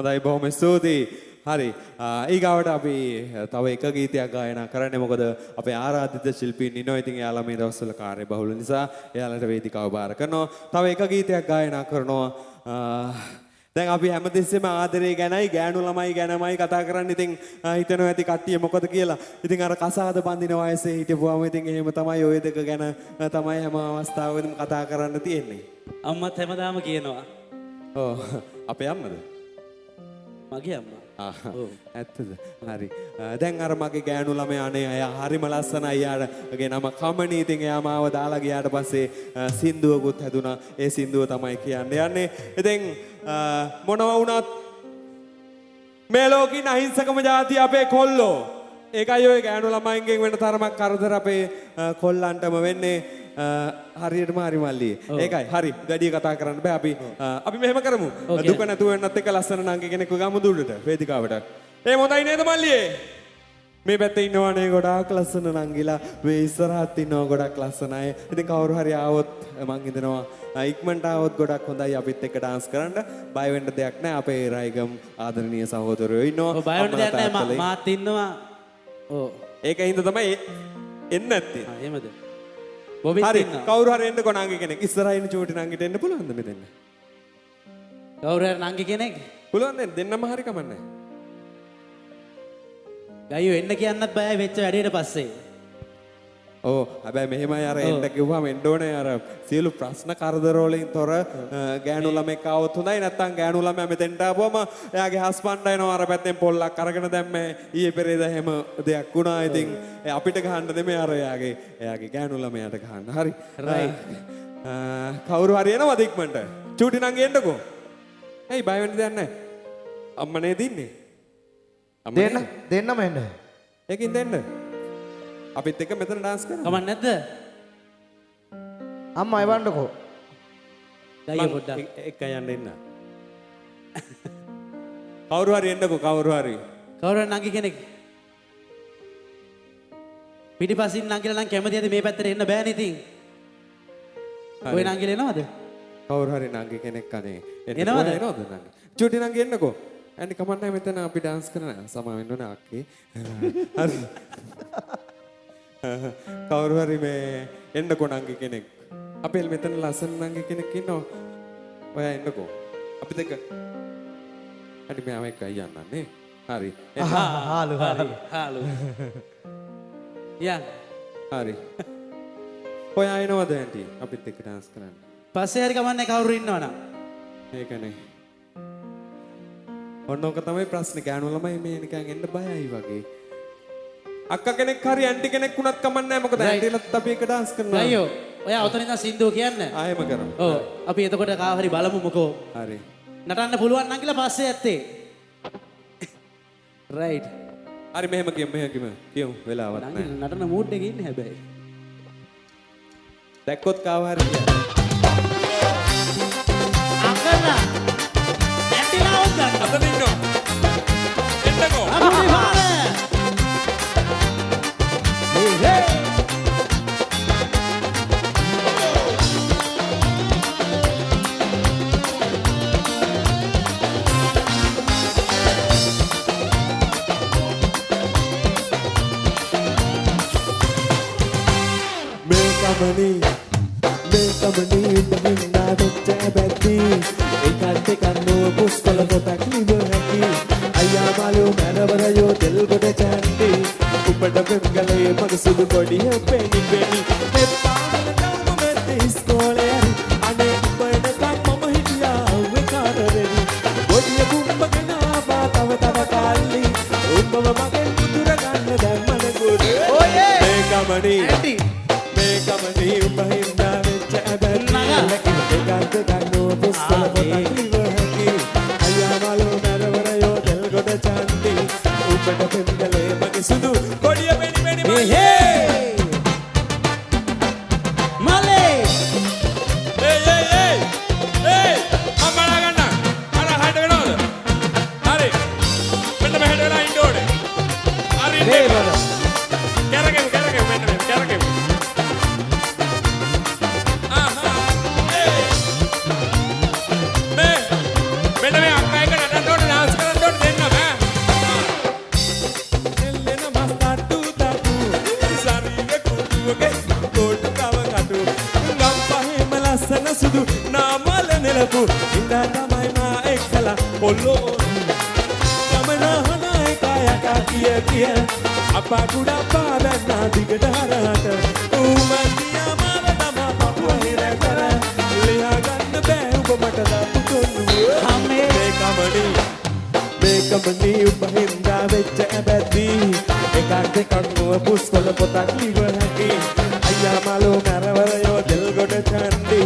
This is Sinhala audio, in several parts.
හොඳයි බොහොම ස්තුතියි. හරි. ඊගාවට අපි තව එක ගීතයක් ගායනා කරන්නේ මොකද අපේ ආරාධිත ශිල්පීන් ඉන්නවා. ඉතින් එයාලා මේ දවස්වල කාර්ය බහුල නිසා එයාලට වේදිකාව බාර කරනවා. තව එක ගීතයක් ගායනා කරනවා. දැන් අපි හැමතිස්සෙම ආදරේ ගැනයි ගෑනු ළමයි ගැනමයි කතා කරන්නේ. ඉතින් හිතනවා ඇති කට්ටිය මොකද කියලා. ඉතින් අර කසාද බඳින වයසේ හිටපුවාම ඉතින් එහෙම තමයි ওই දෙක ගැන තමයි හැම අවස්ථාවෙම කතා කරන්න තියෙන්නේ. අම්මත් හැමදාම කියනවා. ඔව්. අපේ අම්මද? මගේ අම්මා. ඇත්තද? හරි. දැන් අර මගේ ගෑනු ළමයා අනේ අය හරිම ලස්සනයි. එයාගේ නම කමනි. ඉතින් එයා මාව දාලා ගියාට පස්සේ සින්දුවකුත් හැදුනා. ඒ සින්දුව තමයි කියන්න යන්නේ. ඉතින් මොනවා වුණත් මේ ලෝකින් අහිංසකම જાතිය අපේ කොල්ලෝ. ඒකයි ඔය ගෑනු ළමයින්ගෙන් වෙන තරමක් කරදර අපේ කොල්ලන්ටම වෙන්නේ. හරියටම හරි මල්ලි. ඒකයි හරි ගඩිය කතා කරන්න බෑ අපි මෙහෙම කරමු. දුක නැතුව වෙන්නත් එක ලස්සන නංගි කෙනෙක් ගමු දුරට වේදිකාවට. ඒ මොඳයි නේද මල්ලියේ? මේ පැත්තේ ඉන්නවනේ ගොඩාක් ලස්සන නංගිලා. මේ ඉස්සරහත් ඉන්නවා ගොඩක් ලස්සන අය. ඉතින් කවුරු හරි ආවොත් මං හිතනවා ඉක්මනට ආවොත් ගොඩක් හොඳයි අපිත් එක්ක ඩාන්ස් කරන්න. බය වෙන්න දෙයක් නැහැ. අපේ රයිගම් ආදරණීය සහෝදරයෝ ඉන්නවා. බය වෙන්න දෙයක් නැහැ. මාත් ඉන්නවා. ඔව්. ඒකින්ද තමයි එන්නේ නැත්තේ. එහෙමද? හරි කවුරු හරි එන්නකෝ නංගි කෙනෙක්. ඉස්සරහින් ඉන්න චූටි නංගිට එන්න පුළුවන්ද මෙතෙන්? කවුරු හරි නංගි කෙනෙක්? පුළුවන් දෙන්නම හරි කමන්නේ. ගයියෝ එන්න කියන්නත් බයයි වෙච්ච වැඩේට පස්සේ. ඔව් හැබැයි මෙහෙමයි අර එන්න කිව්වම එන්න ඕනේ අර සියලු ප්‍රශ්න කරදර වලින් තොර ගෑනු ළමෙක් ආවොත් හොඳයි. නැත්තම් ගෑනු ළමයා මෙතෙන්ට ආවම එයාගේ හස්බන්ඩ් එනවා අර පැත්තෙන් පොල්ලක් අරගෙන දැම්මේ ඊයේ පෙරේද එහෙම දෙයක් වුණා. ඉතින් අපිට ගහන්න නෙමෙයි අර එයාගේ ගෑනු ළමයාට ගහන්න. හරි. රයිට්. කවුරු හරි එනවද ඉක්මනට? චූටි නංගි එන්නකෝ. ඇයි බය වෙන්න දෙයක් නැහැ. අම්මනේ දින්නේ. දෙන්නම එන්න. ඒකින් දෙන්න. අපිත් එක්ක මෙතන ඩාන්ස් කරමු. කමක් නැද්ද? අම්මා එවන්නකෝ. ගයියෝ පොඩ්ඩක් එක්ක යන්න එන්න. කවුරු හරි එන්නකෝ කවුරු හරි. කවුරු හරි නංගි කෙනෙක්. පිටිපසින් නංගිලා නම් කැමතිද මේ පැත්තට එන්න බෑනේ ඉතින්. ඔය නංගිලා එනවද? කවුරු හරි නංගි කෙනෙක් අනේ එනවද? එනවද නංගි? චූටි නංගි එන්නකෝ. ඇන්ඩි කමක් නැහැ මෙතන අපි ඩාන්ස් කරන සමා වෙන්න ඕනේ අක්කේ. හරි. කවුරු හරි මේ එන්නකෝ නංගි කෙනෙක්. අපේ මෙතන ලස්සන නංගි කෙනෙක් ඉන්නවා. ඔයා එන්නකෝ. අපිත් එක්ක. හරි මෙයාම එක්ක යන්නන්නේ. හරි. හාලු හරි. හාලු. යන්. හරි. ඔයා එනවද ඇන්ටි? අපිත් එක්ක ඩාන්ස් කරන්න. පස්සේ හරි කමන්නේ කවුරු ඉන්නවනම්. ඒකනේ. ඔන්නෝක තමයි ප්‍රශ්නේ. ගෑනු ළමයි මේ නිකන් එන්න බයයි වගේ. අක්කා කෙනෙක් හරි ඇන්ටි කෙනෙක් වුණත් කමක් නැහැ. මොකද ඇන්ටිලත් අපි එක ඩාන්ස් කරනවා. අයියෝ ඔයා ඔතන ඉඳන් සින්දුව කියන්න. ආයෙම කරමු. ඔව් අපි එතකොට කාව හරි බලමු මොකෝ. හරි. නටන්න පුළුවන් නම් කියලා පස්සේ ඇත්තේ. රයිට්. හරි මෙහෙම කියමු වෙලාවක් නැහැ. නටන මූඩ් එකේ ඉන්නේ හැබැයි. දැක්කොත් කාව හරි කියන්න. අකලා ඇන්ටිලා උත් ගන්න. අතන ඉන්නෝ. එන්නකෝ. අපේ පාර. හේ මේකමනි බහින්නා වෙච්ච බැද්දි ඒකත් කන්නෝ පුස්කොළ පොතක් ලිව හැකි අයියා මාළු මනවරයෝ තෙල් කොට චන්ටි උපට පෙම්ගලේ මග සුදු පොඩිය පෙනි මේ පාවල ගම මැද ඉස්කෝලේ අනේ උපට කම්මම හිටියා වේ කාටරෙනි පොඩිය කුම්බගෙන ආවා තව කාලි උඹව මගෙන් මුදුර ගන්න දැම්මන කුඩ ඔයේ මේකමනි ඇන්ටි මේකමනි බහින්නා වෙච්ච බැද්දි ඒකත් කන්නෝ පුස්කොළ පොතක් ලිව හැකි අයියා මාළු මනවරයෝ තෙල් කොට චන්ටි උපට පෙම්ගලේ මග සුදු පොඩිය පෙනි හේ මලේ ඒ මම බලා ගන්න අර හයිඩ් වෙනවද හරි මෙන්න මෙහෙට වෙලා ඉන්න ඕනේ හරි හේ බල කැරකෙමු මෙන්න මෙහෙ කැරකෙමු මෙන්න මේ අක්කා එක නටන්න ඕනේ ඩාන්ස් බලපු ඉඳා තමයි මා එක්කලා ඔල්ලෝ ගමන හන එකයක කිය අපා කුඩා පාදන්නා දිගට හරහට ඌමතියා මාර තමා පපුව හිර කර ලියා ගන්න බෑ ඔබ මට ලපුතුන්නු අම්මේ මේකමනි ඔබ හින්දා වෙච්ච ඇබැද්දි එකක් දෙකක් නුව පුස්කොළ පොතක් ලිව හැකි අයියා මලෝ මරවරයෝ දෙල් ගොඩ චන්දි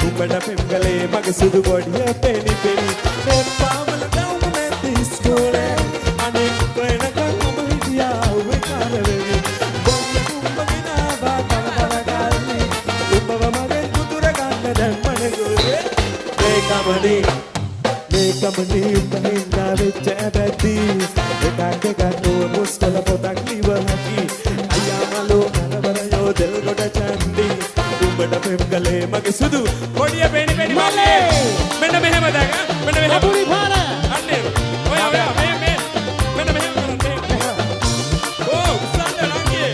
උඹට පෙම්ගලේ මගේ සුදු බොඩිය පෙනි පෙනි මේ පාවල දවුම නැති ඉස්කෝලේ අනේ වෙනකන් ඔබ හිටියා ඔබේ කාලෙවි බොම්බ ගිනාවා කනබල ගාල්ලි උඹව මගෙන් පුතුර ගන්න දැන් මනේ ගොල්ලේ මේකමනි උඹ හින්දා වෙච්ච ඇබැද්දි එකක් දෙකක් නුව පුස්කොළ පොතක් ලිව හැකි අයියා මලෝ මරවරයෝ දෙල් ගොඩ චන්දි උඹට පෙම්ගලේ මගේ සුදු කොඩිය පෙනි පෙනි මල්ලේ මෙන්න මෙහෙම දැක මෙන්න මෙහෙම අපුරි පාර අන්නේ ඔය මේ මෙන්න මෙහෙම කරන්නේ ඕ උසන්න නංගියේ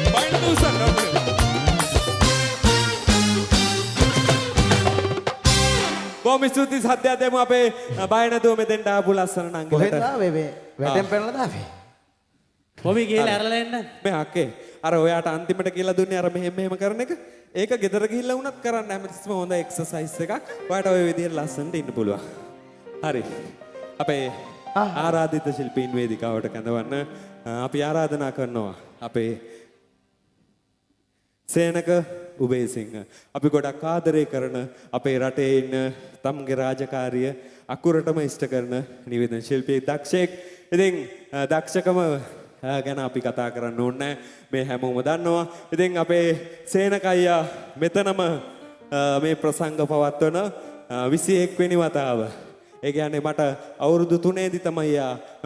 බයින්න උසන්න අපේ බොහොම ස්තුතියි සද්දයක් දෙමු අපේ බය නැතුව මෙතෙන්ට ආපු ලස්සන නංගිලට කොහෙද ආවේ මේ වැටෙන් පැනලා දාවේ බොබි ගිහලා ඇරලා එන්න මේ අක්කේ අර ඔයාට අන්තිමට කියලා දුන්නේ අර මෙහෙම කරන එක ඒක ගෙදර ගිහිල්ලා වුණත් කරන්න හැමතිස්සම හොඳ එක්සර්සයිස් එකක් ඔයාට ওই විදිහට ලස්සනට ඉන්න පුළුවන් හරි අපේ ආරාධිත ශිල්පීන් වේදිකාවට කැඳවන්න අපි ආරාධනා කරනවා අපේ සේනක උබේසිංහ අපි ගොඩක් ආදරය කරන අපේ රටේ ඉන්න තමගේ රාජකාරිය අකුරටම ඉෂ්ට කරන නිවේදන ශිල්පී දක්ෂයෙක් ඉතින් දක්ෂකම ගැන අපි කතා කරන්න ඕනේ මේ හැමෝම දන්නවා ඉතින් අපේ සේනක අයියා මෙතනම මේ ප්‍රසංග පවත්වන 21 වෙනි වතාව ඒ කියන්නේ මට අවුරුදු 3ේදී තමයි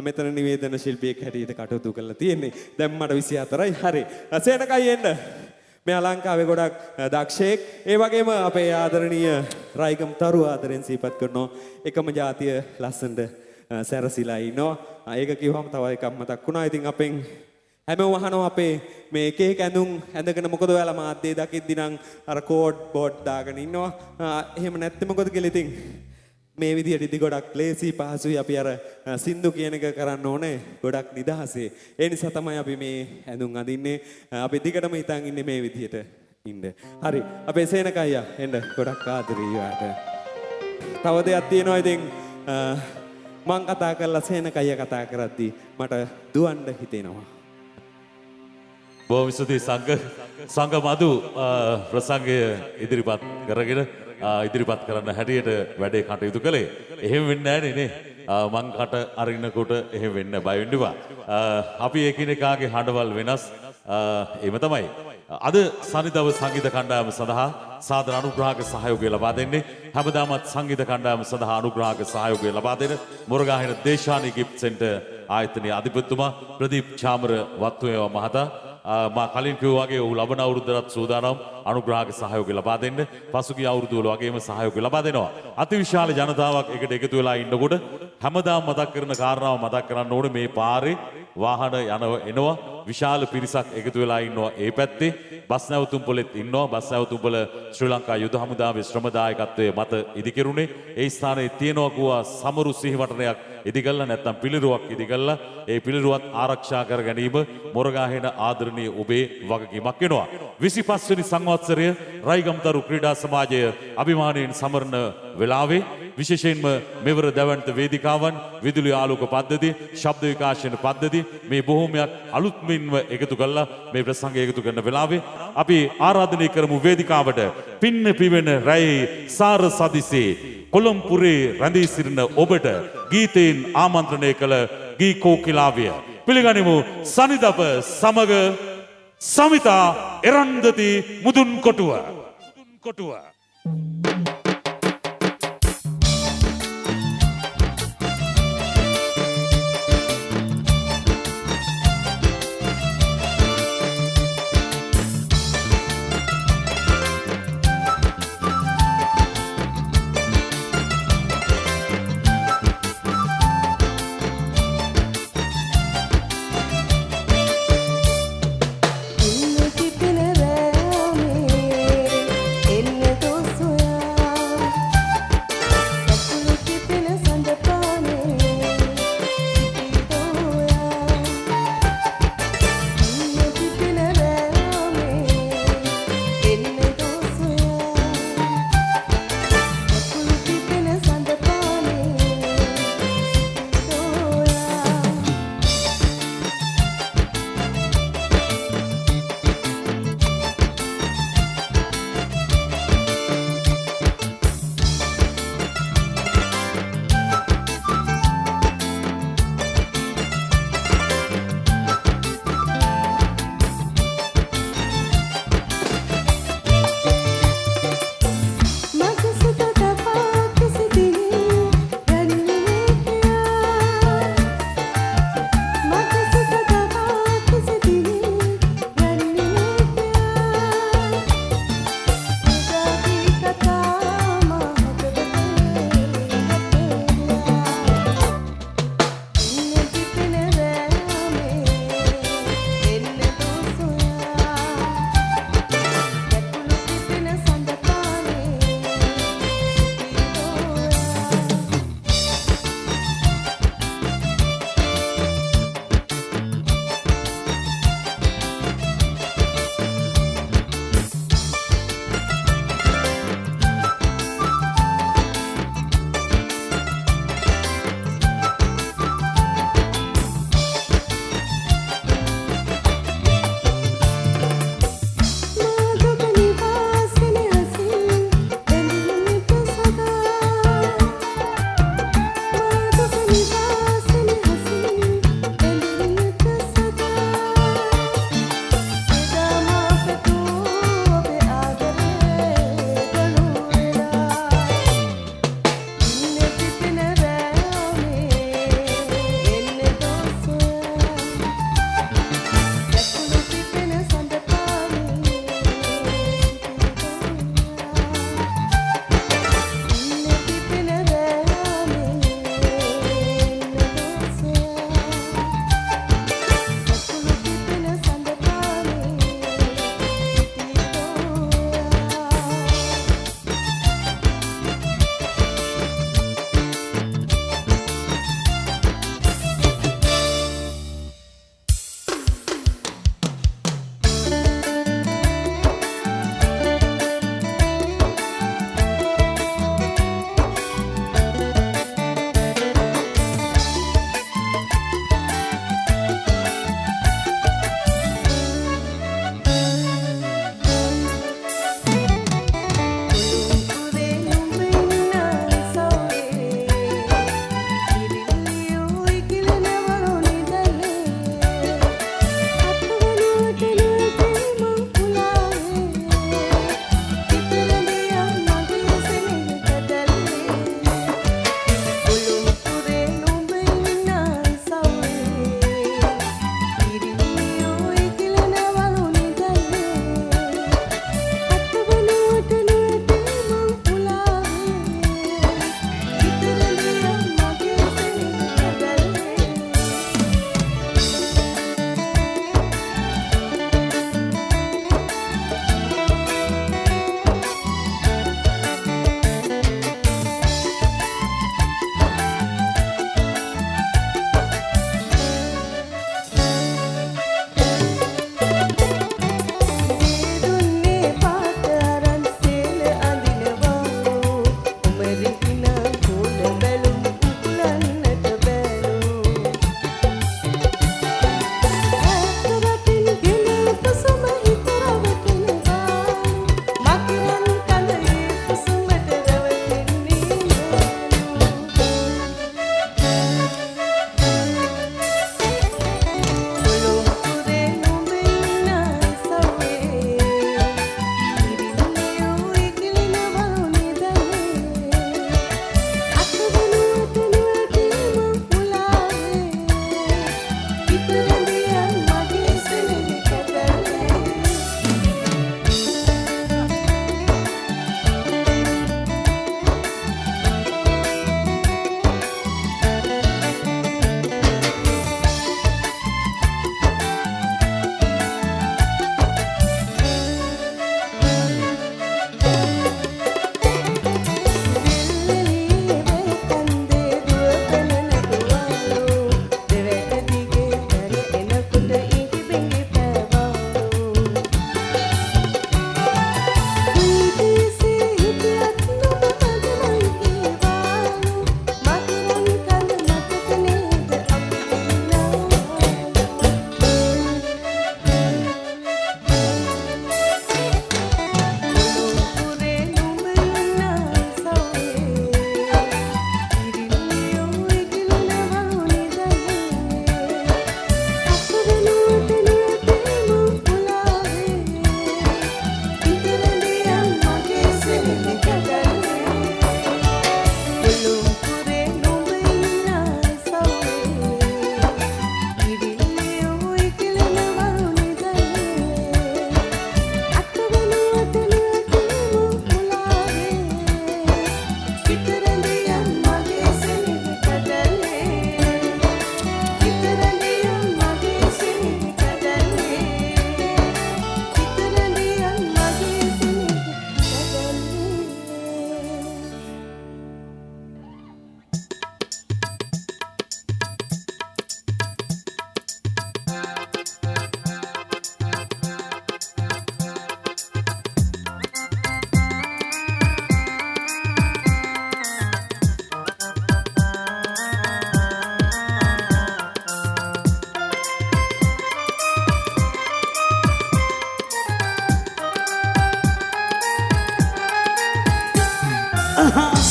මෙතන නිවේදන ශිල්පියෙක් හැටියට කටයුතු කරලා තියෙන්නේ දැන් මට 24යි හරි සේනක අයියා එන්න මේ ලංකාවේ ගොඩක් දක්ෂයෙක් ඒ වගේම අපේ ආදරණීය රයිගම් තරු ආදරෙන් සිහිපත් කරනවා එකම ජාතිය ලස්සනට සැරසිලා ඉන්නවා ඒක කිව්වම තව එකක් මතක් වුණා ඉතින් අපෙන් හැමෝම අහනවා අපේ මේ එක එක ඇඳුම් ඇඳගෙන මොකද ඔයාලා මාධ්‍යයේ දකිද්දි නම් අර කෝඩ් බෝඩ් දාගෙන ඉන්නවා එහෙම නැත්නම් මොකද කියලා ඉතින් මේ විදිහට ඉදි ගොඩක් ලේසි පහසුයි අපි අර සින්දු කියන එක කරන්න ඕනේ ගොඩක් නිදහසේ ඒ නිසා තමයි අපි මේ ඇඳුම් අඳින්නේ අපි දිගටම හිතන් ඉන්නේ මේ විදිහට ඉන්න හරි අපේ සේනක අයියා එන්න ගොඩක් ආදරේ යාට තව දෙයක් තියෙනවා ඉතින් මං කතා කරලා සේනක අයියා කතා කරද්දි මට දුවන්න හිතෙනවා බොහොම ස්තුතියි සංඝ මදු ප්‍රසංගය ඉදිරිපත් කරගෙන ඉදිරිපත් කරන්න හැටියට වැඩේ කටයුතු කළේ. එහෙම වෙන්නේ නැහැ නේ. මං කට අරිනකොට එහෙම වෙන්න බය වෙන්න එපා. අපි එකිනෙකාගේ හඬවල් වෙනස්. එහෙම තමයි. අද සනිදව සංගීත කණ්ඩායම සඳහා සාදර අනුග්‍රහක සහයෝගය ලබා දෙන්නේ. හැමදාමත් සංගීත කණ්ඩායම සඳහා අනුග්‍රහක සහයෝගය ලබා දෙන මොරගාහින දේශානී ගිෆ්ට් සෙන්ටර් ආයතනයේ අධිපතිතුමා ප්‍රදීප් චාමර වත්තුවේව මහතා මා කලින් කිව්වා වගේ ඔහු ලබන අවුරුද්දට සූදානම් අනුග්‍රහක සහයෝගය ලබා දෙන්න පසුගිය අවුරුදු වල වගේම සහයෝගය ලබා දෙනවා අතිවිශාල ජනතාවක් එකට එකතු වෙලා ඉන්නකොට හැමදාම මතක් කරන කාරණාව මතක් කරන්න ඕනේ මේ පාරේ වාහන එනවා විශාල පිරිසක් එකතු වෙලා ඉන්නවා ඒ පැත්තේ බස් නැවතුම් පොලෙත් ඉන්නවා බස් නැවතුම් පොල ශ්‍රී ලංකා යුද හමුදාවේ ශ්‍රම දායකත්වයේ මත ඉදිකිරුණේ ඒ ස්ථානයේ තියෙනවා කිව්වා සමරු සිහිවටනයක් ඉදිකල්ලා නැත්නම් පිළිරුවක් ඉදිකල්ලා ඒ පිළිරුවත් ආරක්ෂා කර ගැනීම මොරගාහෙන ආදරණීය ඔබේ වගකීමක් වෙනවා 25 වෙනි සංවත්සරය රයිගම්තරු ක්‍රීඩා සමාජය අභිමානයෙන් සමරන වෙලාවේ විශේෂයෙන්ම මෙවර දැවන්ත වේදිකාවන් විදුලි ආලෝක පද්ධති ශබ්ද විකාශන පද්ධති මේ බොහෝමයක් අලුත්මින්ව එකතු කළා මේ ප්‍රසංගය එකතු කරන වෙලාවේ අපි ආරාධනය කරමු වේදිකාවට පින්න පිවෙන රැයි සාර සදිසේ කොළඹපුරේ රැඳී සිටින ඔබට ගීතයෙන් ආමන්ත්‍රණය කළ ගී කෝකිලාවිය පිළිගනිමු සනිදප සමග සමිතා එරන්දති මුදුන් කොටුව එන්න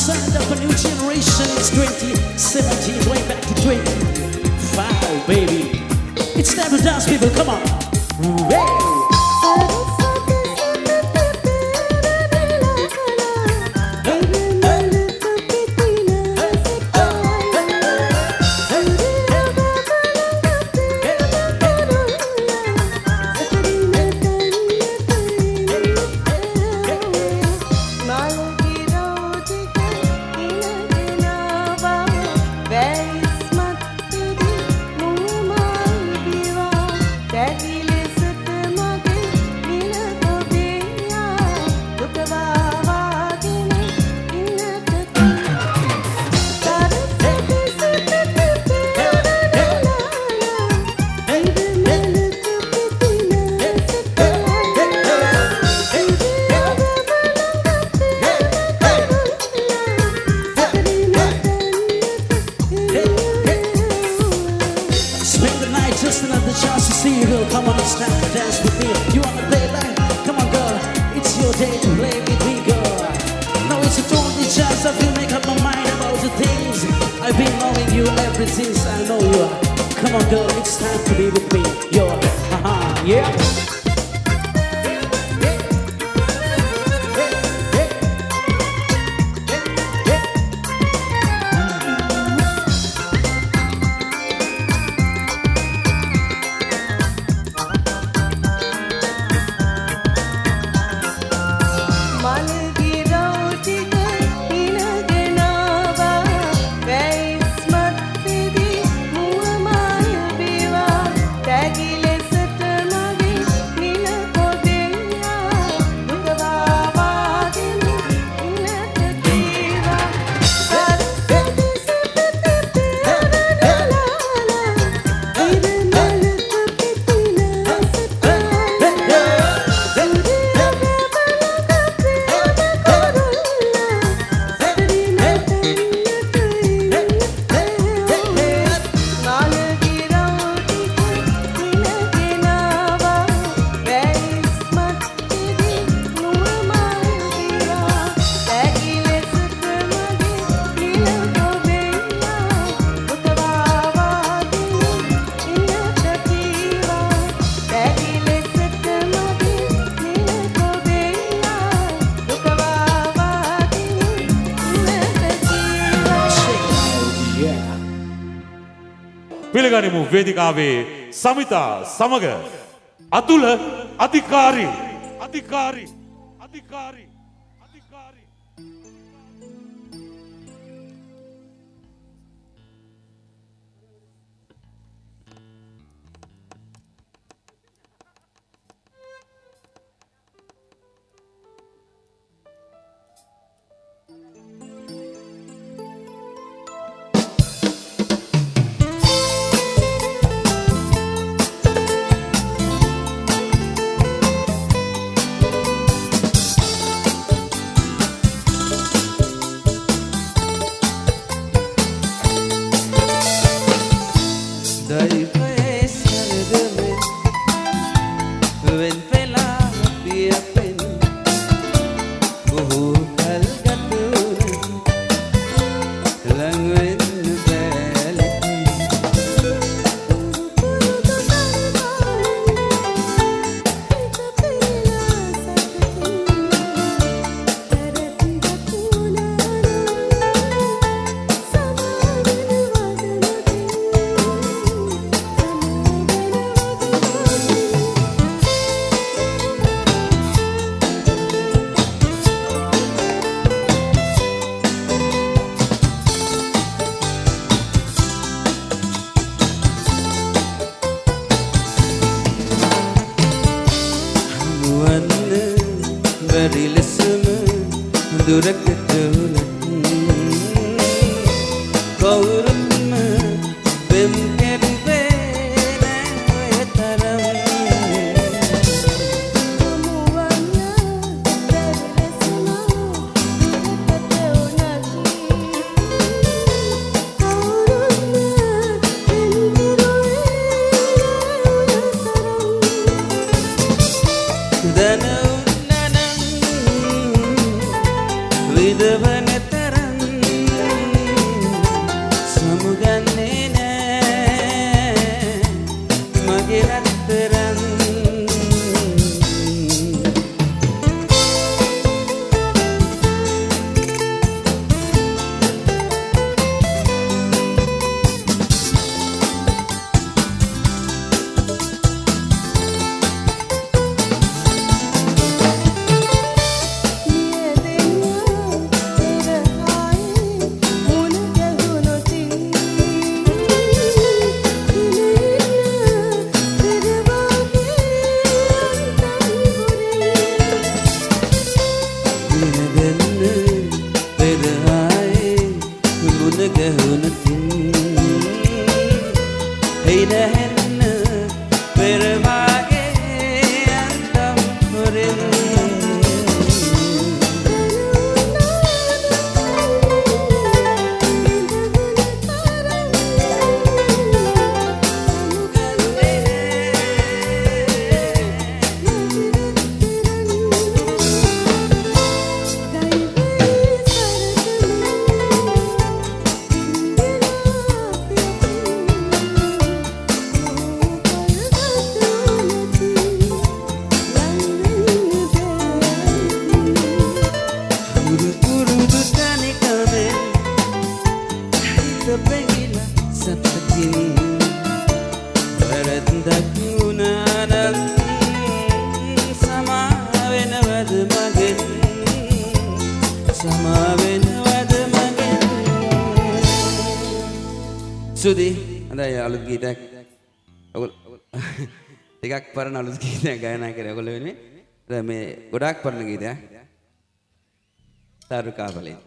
sign of a new generation. It's 2017, way back to 25, baby. It's time to dance, people. Come on. Just another chance to see you, girl. Come on, it's time to dance with me. You wanna play like? Come on, girl. It's your day to play with me, girl. No, it's a only chance I will make up my mind about the things I've been knowing you ever since I know you. Come on, girl. It's time to be with me. Yo, yeah. පිළිගනිමු වේදිකාවේ සමිතා සමග අතුල අධිකාරී with the වැරද්දක් වුණා නම් සමා වෙනවද මගෙන් සමා වෙනවද මගෙන් සුදි හොඳයි අලුත් ගීතයක් ඔයගොල්ලෝ ටිකක් පරණ අලුත් ගීතයක් ගායනා කරේ ඔයගොල්ලෝ වෙනුවෙන් දැන් මේ ගොඩාක් පරණ ගීතයක් තාරුකාපලේ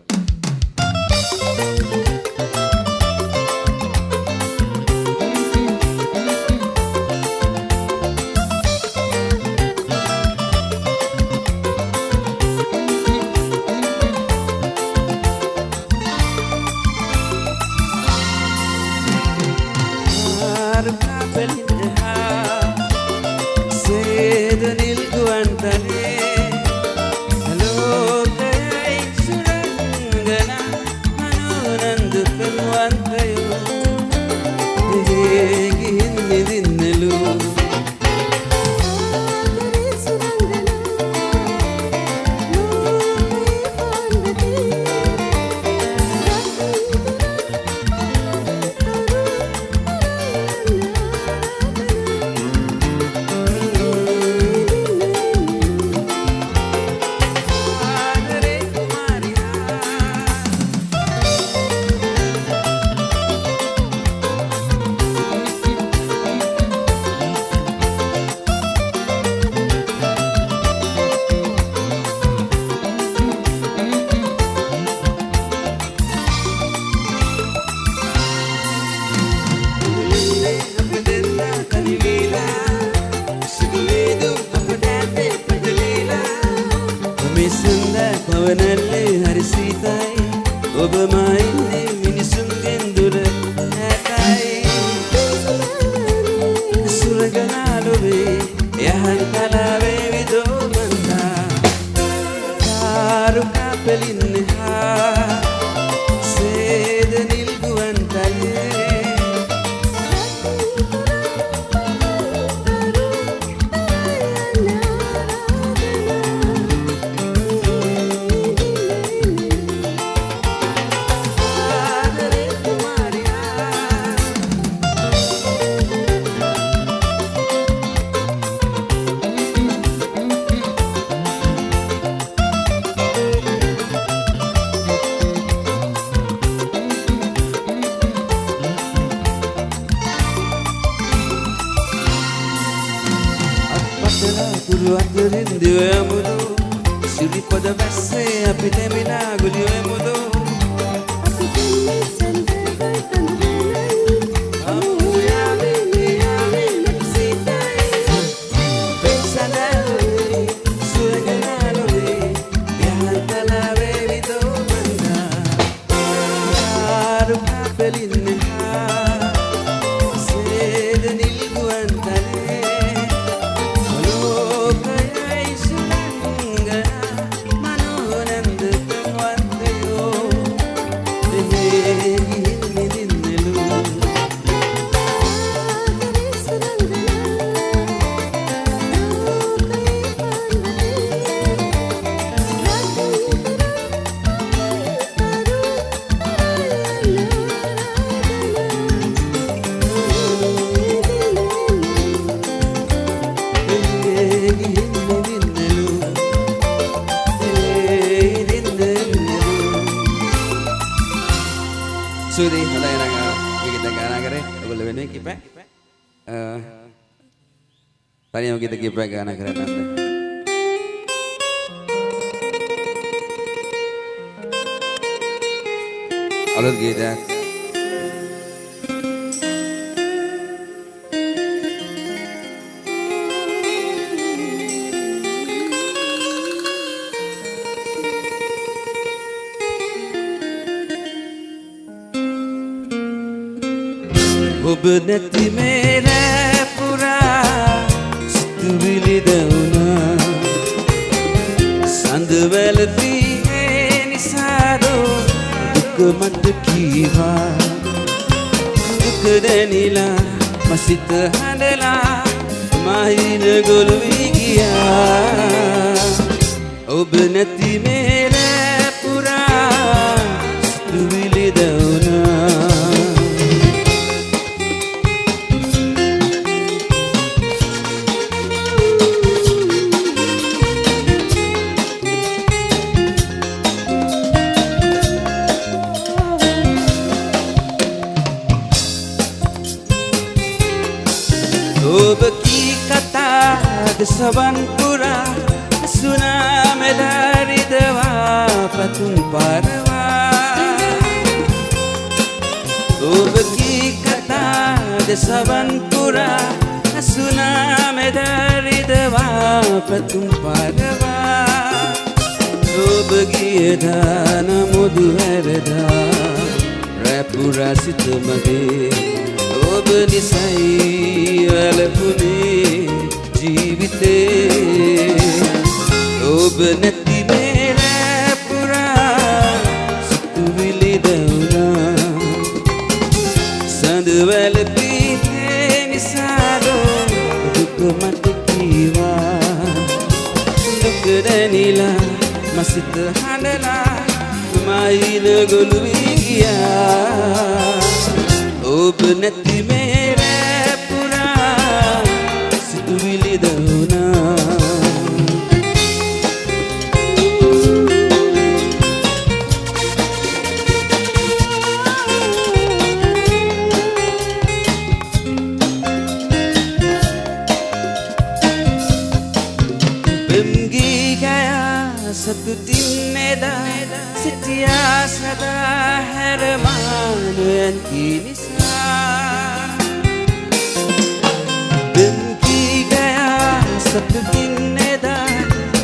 Tanya kita kipek ke anak keren nanti. Alut kita. ඔබ නැති මේ රෑ පුරා සිතුවිලි දවුනා සඳවැල පිහේ නිසාදෝ දුක මට කීවා දුක දැනිලා මසිත හඬලා මහින ගොළු වී ගියා ඔබ නැති මේ රෑ පුරා සිතුවිලි දවුනා ඔබ කී කතාද සවන් පුරා සුනා මෙදරිදවා පතුම් පාරවා ඔබ කී කතාද සවන් පුරා සුනා මෙදරිදවා පතුම් පාරවා ඔබ ගියදා නමුදු හැරදා රැපුරා සිත මගේ ඔබ නිසයි වැළපුනේ ජීවිතේ ඔබ නැති මේ රැපුරා සිතුවිලි දවුනා සඳ වැළපී නිසාද දුක මට කීවා දුක දැනිලා මසිත හඬලා මයින ගොළු වී ගියා ඔබ නැති මේ රැපුරා සිතුවිලි දවුනා පෙම්ගී ගයා සතුටින් එදා සිටියා සදා හැරමානුයන් කී නිසා පෙම්ගී ගයා සතුටින් එදා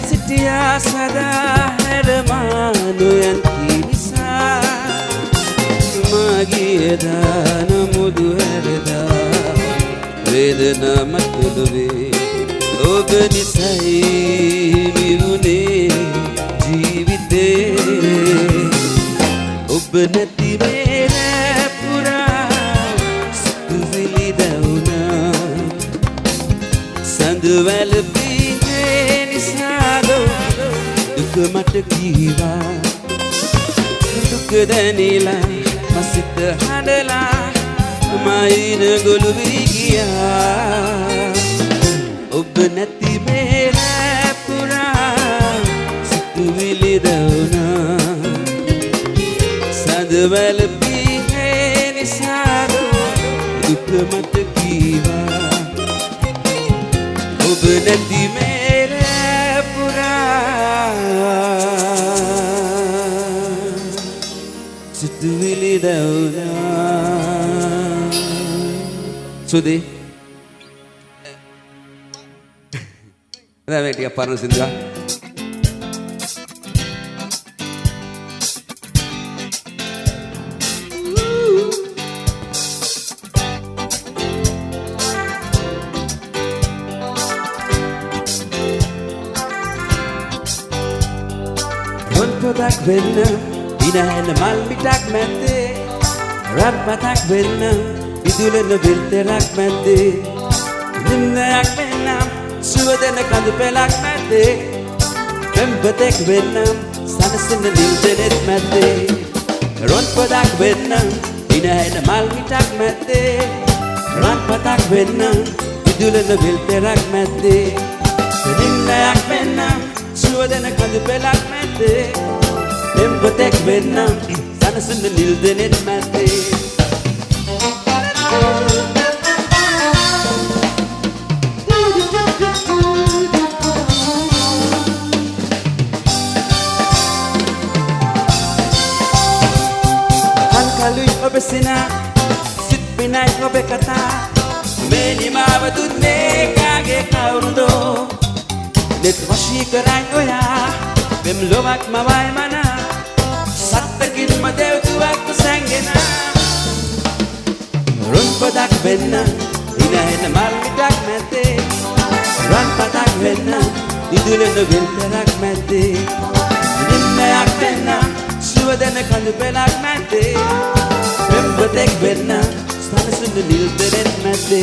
සිටියා සදා හැරමානුයන් කී නිසා මගේ එදා නමුදු හැරදා වේදනා මට දුවේ ඔබ නිසයි මිවුනේ ජීවිතේ ඔබ නැති මේ රැපුරා සිතුවිලි දවුනා සඳ වැළපී නිසාද දුක මට කීවා දුක දැනිලා මසිත හඬලා මයින ගොළු වී ගියා ඔබ නැති මේ රැපුරා සිතුවිලි දවුනා සඳ වැළපී නිසාද දුක මට කීවා ඔබ නැති මේ රැපුරා සිතුවිලි දවුනා සුදී Ada yang tiga parno sindra. Rontodak benna, ina hena mal mitak mette. Rat patak benna, idule no bilterak mette. Nimnayak benna. සුවදන කඳු පෙලක් මැද්දේ පෙම්බතෙක් වෙන්නම් සනසන නිල්දෙනෙත් මැද්දේ රොන් පොදක් වෙන්නම් ඉනහැන මල් මිටක් මැද්දේ රන් පතක් වෙන්නම් විදුලන විල් පෙරක් මැද්දේ නිම්නයක් වෙන්නම් සුවදන කඳු පෙලක් මැද්දේ පෙම්බතෙක් වෙන්නම් සනසන නිල්දෙනෙත් මැද්දේ Sina sit pinay obe kata meni mawa dunne kage kaurudo net washi karay oya bem lovak mawai mana sattagin madev tuak kusangena run padak benna ina hena mal mitak mate run padak benna idule no vilterak mate nimmayak benna suwadana kandu pelak mate Pembetek benna, sana sunda nildenet mate.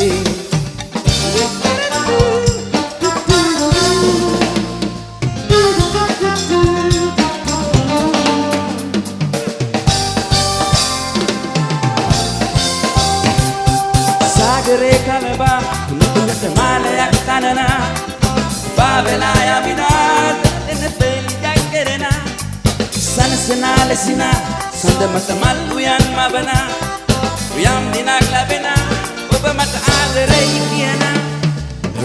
Sagare kalaba, nutugat malayak tanana. Babelaya minat, denepel jaggerena. Sana senale sina. Sanda mata maluyan mabana Uyam dinag labena Oba mata alere ikiana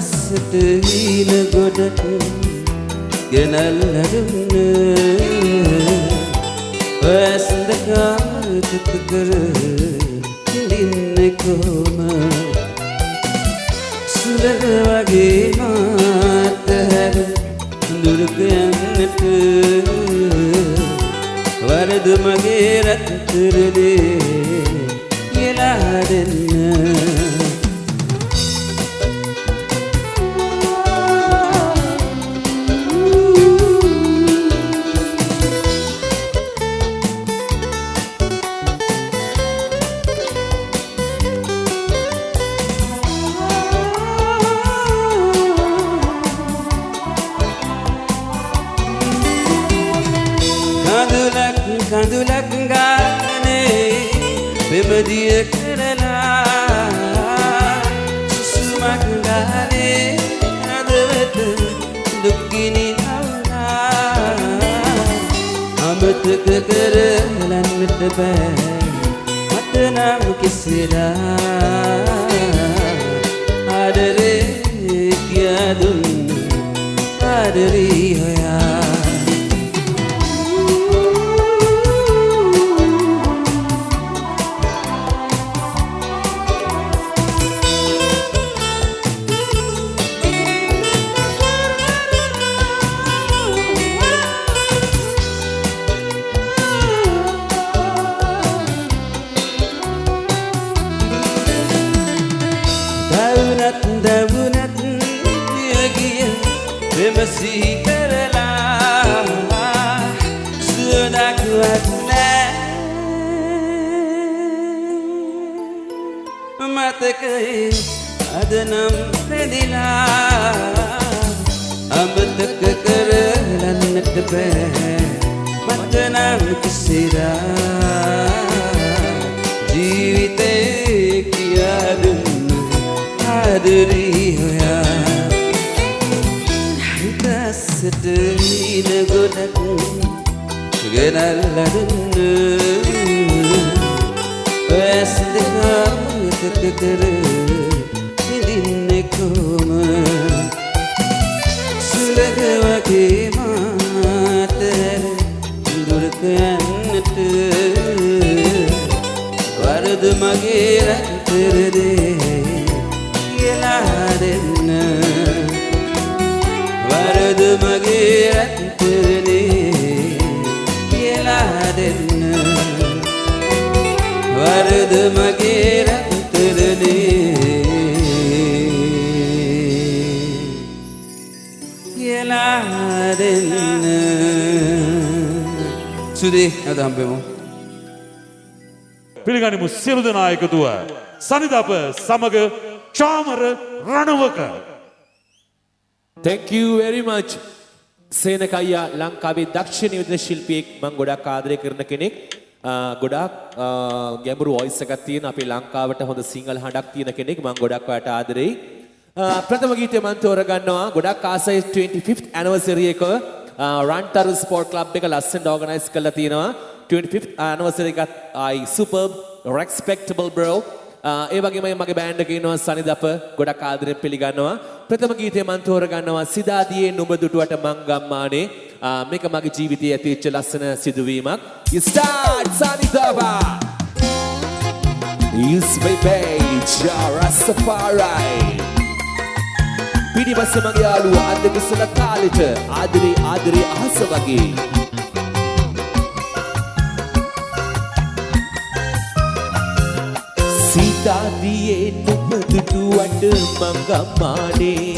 අස්සට හීන ගොඩට ගෙනල්ලා දුන්න වැස්ඳ කාටක කර ඉන්නේ කොම සුලක වගේ මාත හැර දුරක යන්නට වරද මගේ රත්තරනේ කියලා දෙන්න කඳුලක් ගානේ පෙමදිය කරලා සුසුමක් ගානේ හදවත දුක්ගිනි නවලා අමතක කරලන්නට බෑ මට නම් කිසිලා ආදරේ කියා දුන්න ආදරී හොයා දවුනත් යගිය වෙමසී කරලා සුවදක්වත් නෑ මතකයි අද නම් රැඳිලා අමතක කරලන්නට බෑ මට නම් කිසිලා ජීවිතේ කියා දුන්න ආදරී හොයා හිතස්සට හීන ගොඩක් ගෙනල්ලා දුන්න වැස් දෙකක කර ඉඳින්නේ කොම සුලක වගේ මාත දුරක යන්නට වරද මගේ රත්තරනේ දෙන්න වරද මගේ රත්තරනේ කියලා දෙන්න වරද මගේ රත්තරනේ කියලා දෙන්න සුදී අද හම්බෙමු පිළිගනිමු සියලු දෙනා එකතුව සනිදප සමග Chamara Ranawaka. Thank you very much. Senaka අයියා ලංකාවේ දක්ෂ නිවේදන ශිල්පියෙක් මම ගොඩක් ආදරය කරන කෙනෙක්. ගොඩක් ගැඹුරු වොයිස් එකක් තියෙන අපේ ලංකාවට හොඳ සිංහල හඬක් තියෙන කෙනෙක් මම ගොඩක් ඔයාට ආදරෙයි. ප්‍රථම ගීතය මම තෝරගන්නවා ගොඩක් ආසයි 25th anniversary එක රන්ටරු ස්පෝර්ට් ක්ලබ් එක ලස්සනට ඕගනයිස් කරලා තියෙනවා. 25th anniversary එකත් superb respectable bro. ඒ වගේම මගේ බෑන්ඩ් එකේ ඉන්නවා සනිදප ගොඩක් ආදරෙන් පිළිගන්නවා. ප්‍රථම ගීතය මම තෝරගන්නවා සිදාදියේ නුඹ දුටුවට මං ගම්මානේ. මේක මගේ ජීවිතයේ ඇතිවෙච්ච ලස්සන සිදුවීමක්. You start Sanidapa. Use my page Rastafari. පිටිපස්ස මගේ යාළුවා අද විසල කාලෙට ආදරේ ආදරේ අහස වගේ. සීතාදියේ නුඹ දුටුවට මං ගම්මානේ.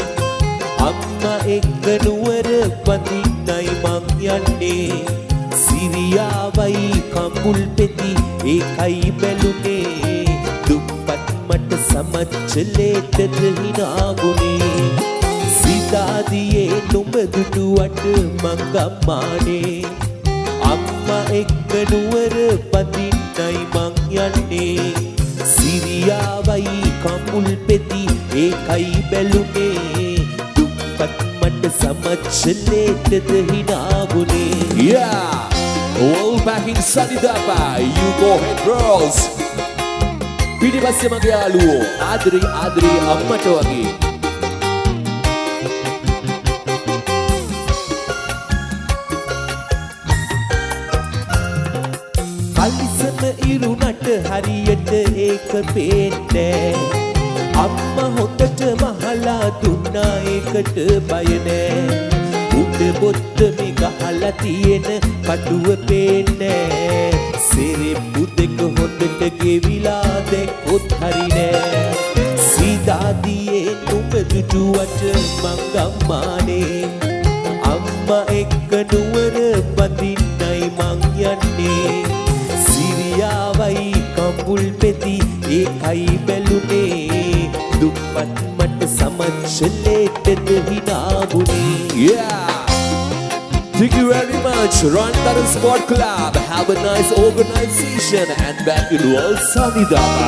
අම්මා එක්ක නුවර වඳින්නයි මං යන්නේ. සිරියාවයි කඹුල් පෙති ඒකයි බැලුනේ. දුප්පත් මට සමච්චලේටද හිනාගුනේ. සීතාදියේ නුඹ දුටුවට මං ගම්මානේ. අම්මා එක්ක නුවර වඳින්නයි මං යන්නේ. සිරියාවයි කඹුල් පෙති ඒකයි බැලුනේ. දුප්පත් මට සමච්චලේටද හිනාගුනේ. Yeah! All back in Sanidapa. You go ahead bros. පිටිපස්සේ මගේ යාළුවෝ ආදරේ ආදරේ අම්මට වගේ. හරියට ඒක පේන්නේ අම්මා හොඳට මහලා දුන්නා ඒකට බය නෑ උඩ බොත්තමේ ගහලා තියෙන කඩුව පේන්නේ සෙරෙප්පු දෙක හොඳට ගෙවිලා දැක්කොත් හරි නෑ සීදාදියේ නුඹ දුටුවට මං ගම්මානේ අම්මා එක්ක නුවර බඳින්නයි මං යන්නේ සිරියාවයි කඹුල් පෙති ඒකයි බැලුනේ දුප්පත් මට සමච්චලේටද හිනාබුනේ Yeah! Thank you very much. Rantaru Sport Club. Have a nice organization and back in World Sanidaba.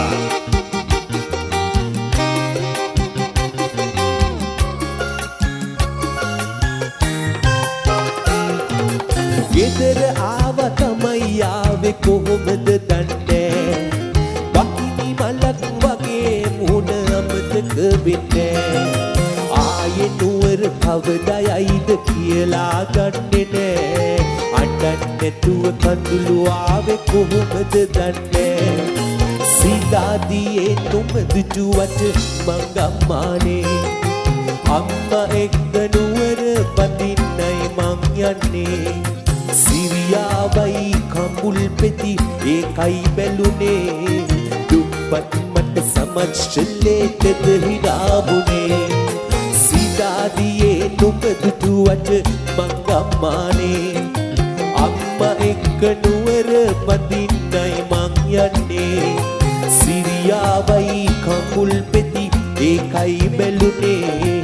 ගෙදර ආව තමයි ආවේ කොහොමද දන්නේ වකිනි මලක් වගේ මුණ අමතක වෙන්නේ ආයේ නුවර කවදයයිද කියලා ගන්නේ නෑ අඬන්නේ නැතුව කඳුළු ආවේ කොහොමද දන්නේ සීදාදියේ නුඹ දුටුවට මං ගම්මානේ අම්මා එක්ක නුවර බඳින්නයි මං යන්නේ සිරියාවයි කඹුල් පෙති ඒකයි බැලුනේ දුප්පත් මට සමච්චලේටද හිනාබුනේ සීදාදියේ නුඹ දුටුවට මං ගම්මානේ අම්මා එක්ක නුවර බඳින්නයි මං යන්නේ සිරියාවයි කඹුල් පෙති ඒකයි බැලුනේ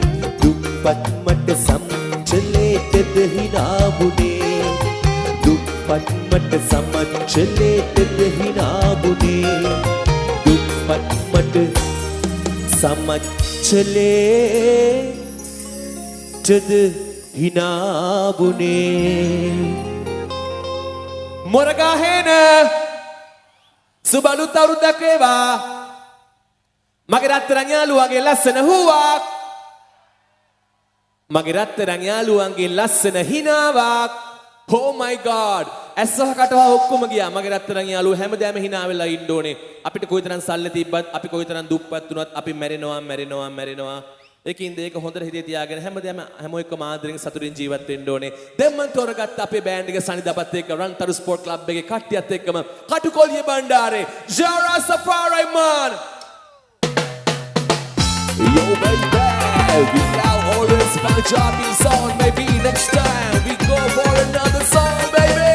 දුප්පත් මට සමච්චලේටද හිනාබුනේ දුප්පත් මට සමච්චලේටද හිනාබුනේ දුප්පත් මට සමච්චලේටද හිනාබුනේ මොරගහේන සුබලුත් අවුරුද්දක් වේවා මගේ රත්තරන් යාළුවන්ගේ ලස්සන හුවක් මගේ රත්තරන් යාළුවන්ගේ ලස්සන හිනාවක් Oh my god ඇස්සහ කටවහ ඔක්කොම ගියා මගේ රත්තරන් යාළුවෝ හැමදාම hina වෙලා ඉන්න ඕනේ අපිට කොයිතරම් සල්ලි තිබ්බත් අපි කොයිතරම් දුප්පත් වුණත් අපි මැරෙනවා ඒකින්ද ඒක හොඳට හිතේ තියාගෙන හැමදාම හැම එක්කම ආදරෙන් සතුටින් ජීවත් වෙන්න ඕනේ දැන් මම තෝරගත්ත අපේ බෑන්ඩ් එක සනිදාපත් එක්ක රන්තරු ස්පෝර්ට් ක්ලබ් එකේ කට්ටියත් එක්කම කටුකොල්ලිය බණ්ඩාරේ ජාරා සෆාරයි man Yo baby we now always find a jogging song maybe next time we go for another song baby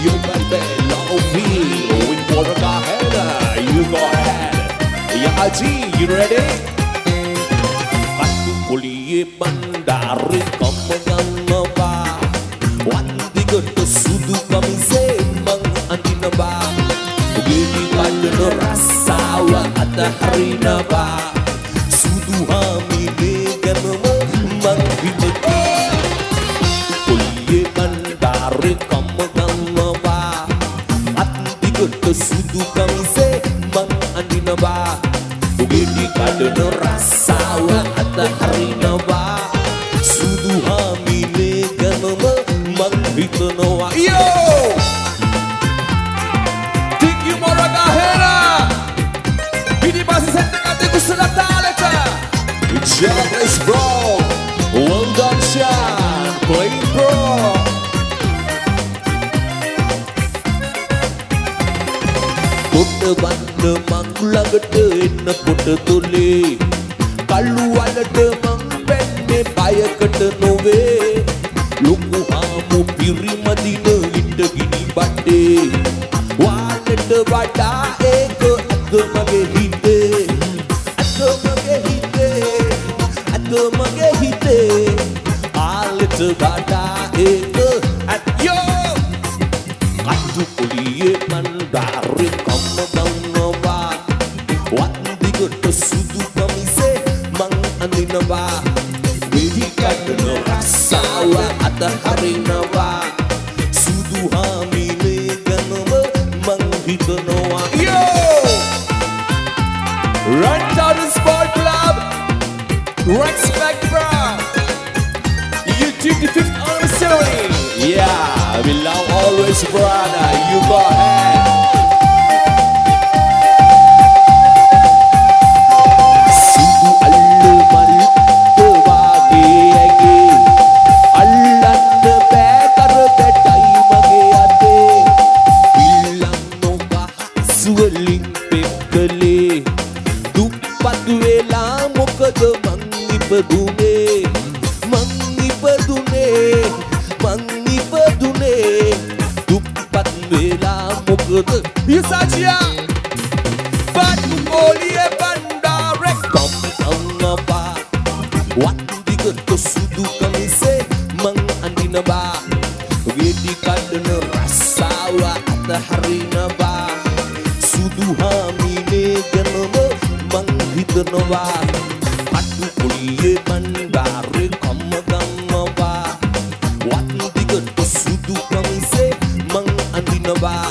Yo baby love me we for a head you go ahead Yeah G you ready Katukuliye bandare kamganaba Wandigoto sudu kamise mang andinaba Gedi kadano rasawa ataharinaba Sudu hamile ganama mang himata Kuliye bandare kamganaba Wandigoto sudu kamise mang andinaba Gedi kadano rasawa ataharinaba Sudu hamile ganama mang himata Yo! Jobless bro, well done Sean, playing bro. Putta banna mangulagata enna putta tole, kallu walata mang penne bayakata nove, loku hamu pirimadina inda gini bande, walata wada eka agamage hite, agamage hite. Mage hite alit bada ek at yo katukuliye mandare kamganaba wandigoto sudu kamise mang andinaba wedi kadno rasawa ataharinaba sudu hamile ganaba mang hitnowa yo Rantaru Sport Club Respect, bro! You took the 5th anniversary! Yeah, we love always, brother. You go ahead. ඉපදුනේ දුප්පත් වෙලා මොකද Yusachia! පට්ටෝලිය බණ්ඩාරේ කම්පන්නවා වත්දිගට සුදු කමිසේ මං අඳිනවා වෙඩි කඩන රස්සාව අතහරිනවා සුදු හාමිනේ ගැනම මං හිතනවා පට්ටෝලිය බණ්ඩාරේ කම්පන්නවා වත්දිගට සුදු කමිසේ මං අඳිනවා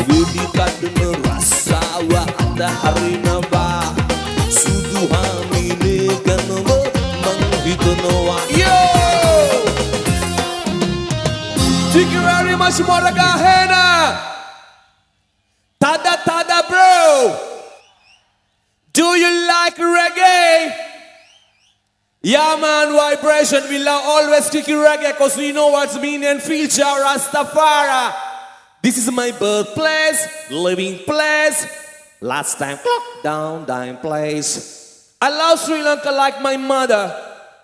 වෙඩි කඩන රස්සාව අතහරිනවා සුදු හාමිනේ ගැනම මං හිතනවා Yo! Thank you very much, Moragahena! Tada, bro! Do you like reggae? Yeah, man, vibration. We love always sticky reggae because we know what's meaning and future Rastafari. This is my birthplace, living place. Last time, clock down, dying place. I love Sri Lanka like my mother.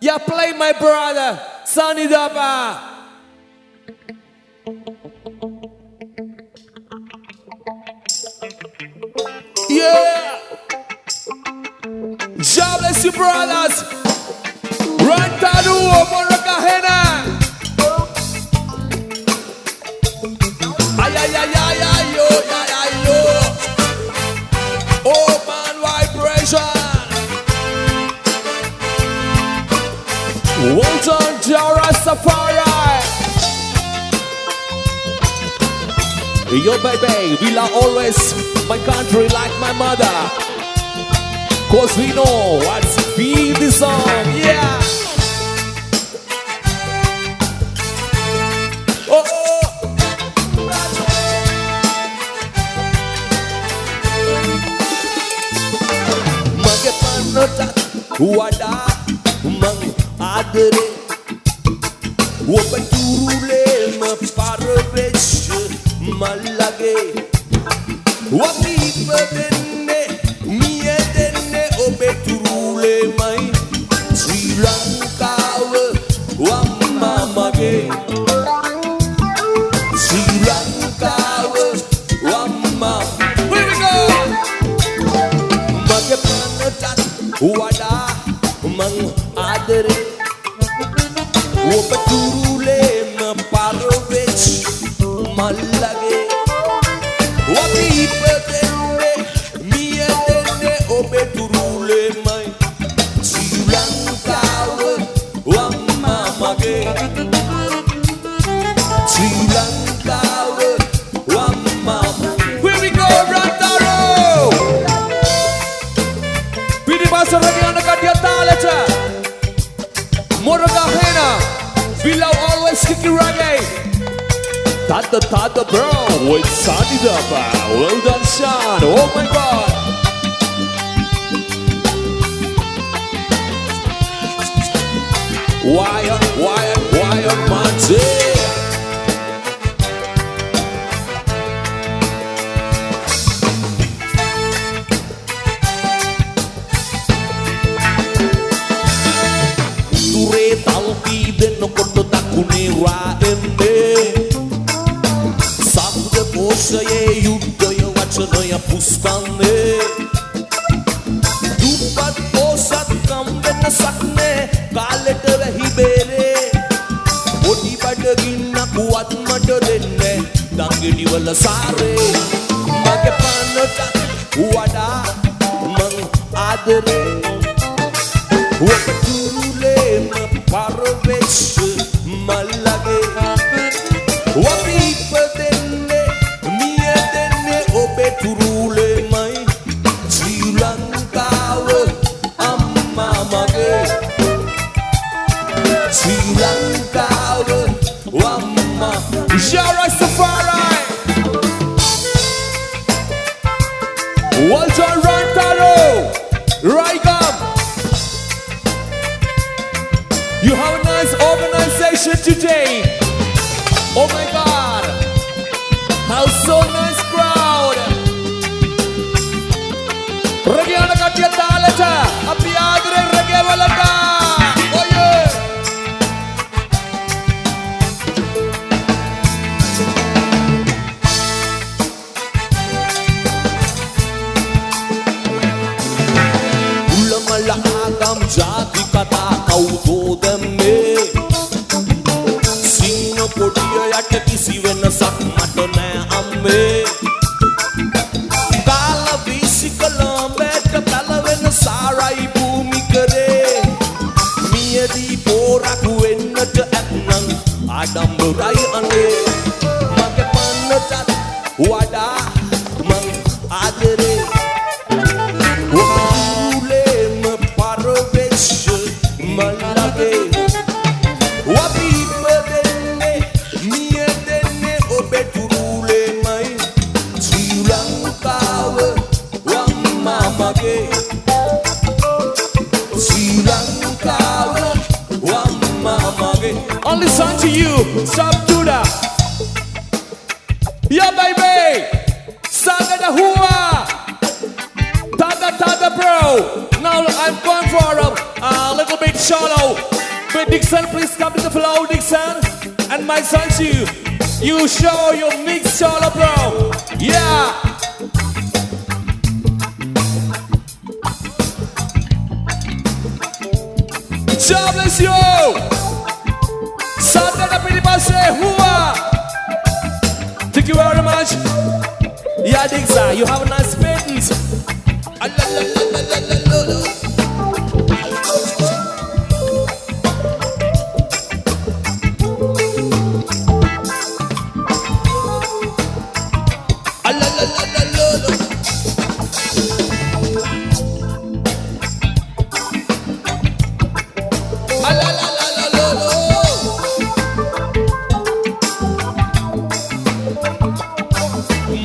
Yeah, play my brother, Sunny Dapa. Yeah! God bless you, brothers. Run Tadu, Moragahena. Ay, ay, ay, ay, ay, yo, ay, ay, yo. Oh, man, vibration. Walton Rastafari. Yo, baby, we love always my country like my mother. Cause we know what's beat the song, yeah. Oh, oh. Mage panatat wada mang adare Oba turule ma parvesh malage Wapi padenne miye denne obe turule mai Sri Lanka wamma mage Sri Lanka wamma Here we go Mage panatat wada mang adare Oba turule ma parvesh malage Wapi padenne miye denne obe turule mai Sri Lanka wamma mage Sri Lanka wamma Here we go Rantaro Pidi Pastor Reggae Katia Taleta Moragahena We love always sticky reggae Tada bro with Sunny Dapa Well done son Oh my god Why on Monte Ture talpi දෙන්නකොට දකුණේ රාඑන්නේ සමුද පෝෂයේ යුද්ධය වචනය පුස්කන්නේ දුප්පත් පෝසත්කම් වෙනසක් නෑ කාලෙට වැහි බේරේ පොඩි බඩගින්නක් වත් මට දෙන්නේ දඟිඩි වල සාරේ මගේ පන්නට වඩා මං ආදරේ ඔබ තුරුලේම පරවෙස් මල්ලගේ ඔබ ඉපදෙන්නේ මිය දෙන්නේ ඔබේ තුරුලේමයි ශ්‍රී ලංකාව අම්මා මගේ ශ්‍රී ලංකාව අම්මා Rastafari Walter Rantaro Right up You have a nice organization today. Oh my God. How so nice crowd. Reggae Katia Taleta. Api agre reggae walata. ජාති කතා කවුදෝද මේ සිංහ පොඩිය යට කිසි වෙනසක් මට නෑ අම්මේ කාල වීසි කළඹට පැලවෙන සාරයි භූමි කරේ මියදී පෝරක් වෙන්නට ඇත්නම් ආඩම්බරයි අනේ මගේ පන්නටත් වඩා මං ආදරේ වහුලේම පරවෙච්ච මල්ලගේ වපීප දෙන්නේ මිය දෙන්නේ ඔබේ තුරුලේමයි ශ්‍රී ලංකාව වම්මා මගේ ශ්‍රී ලංකාව වම්මා මගේ Only song to you, Sam Judah. Yeah, baby. Saga Hua. Tada, bro. Now I'm going for a little bit shallow. But Dixon, please come to the flow, Dixon. And my son to you. You show your mix shallow, bro. Yeah. God bless you. Sadhana Pilipase Hua. Thank you very much. Yeah, Dixa, you have a nice patent.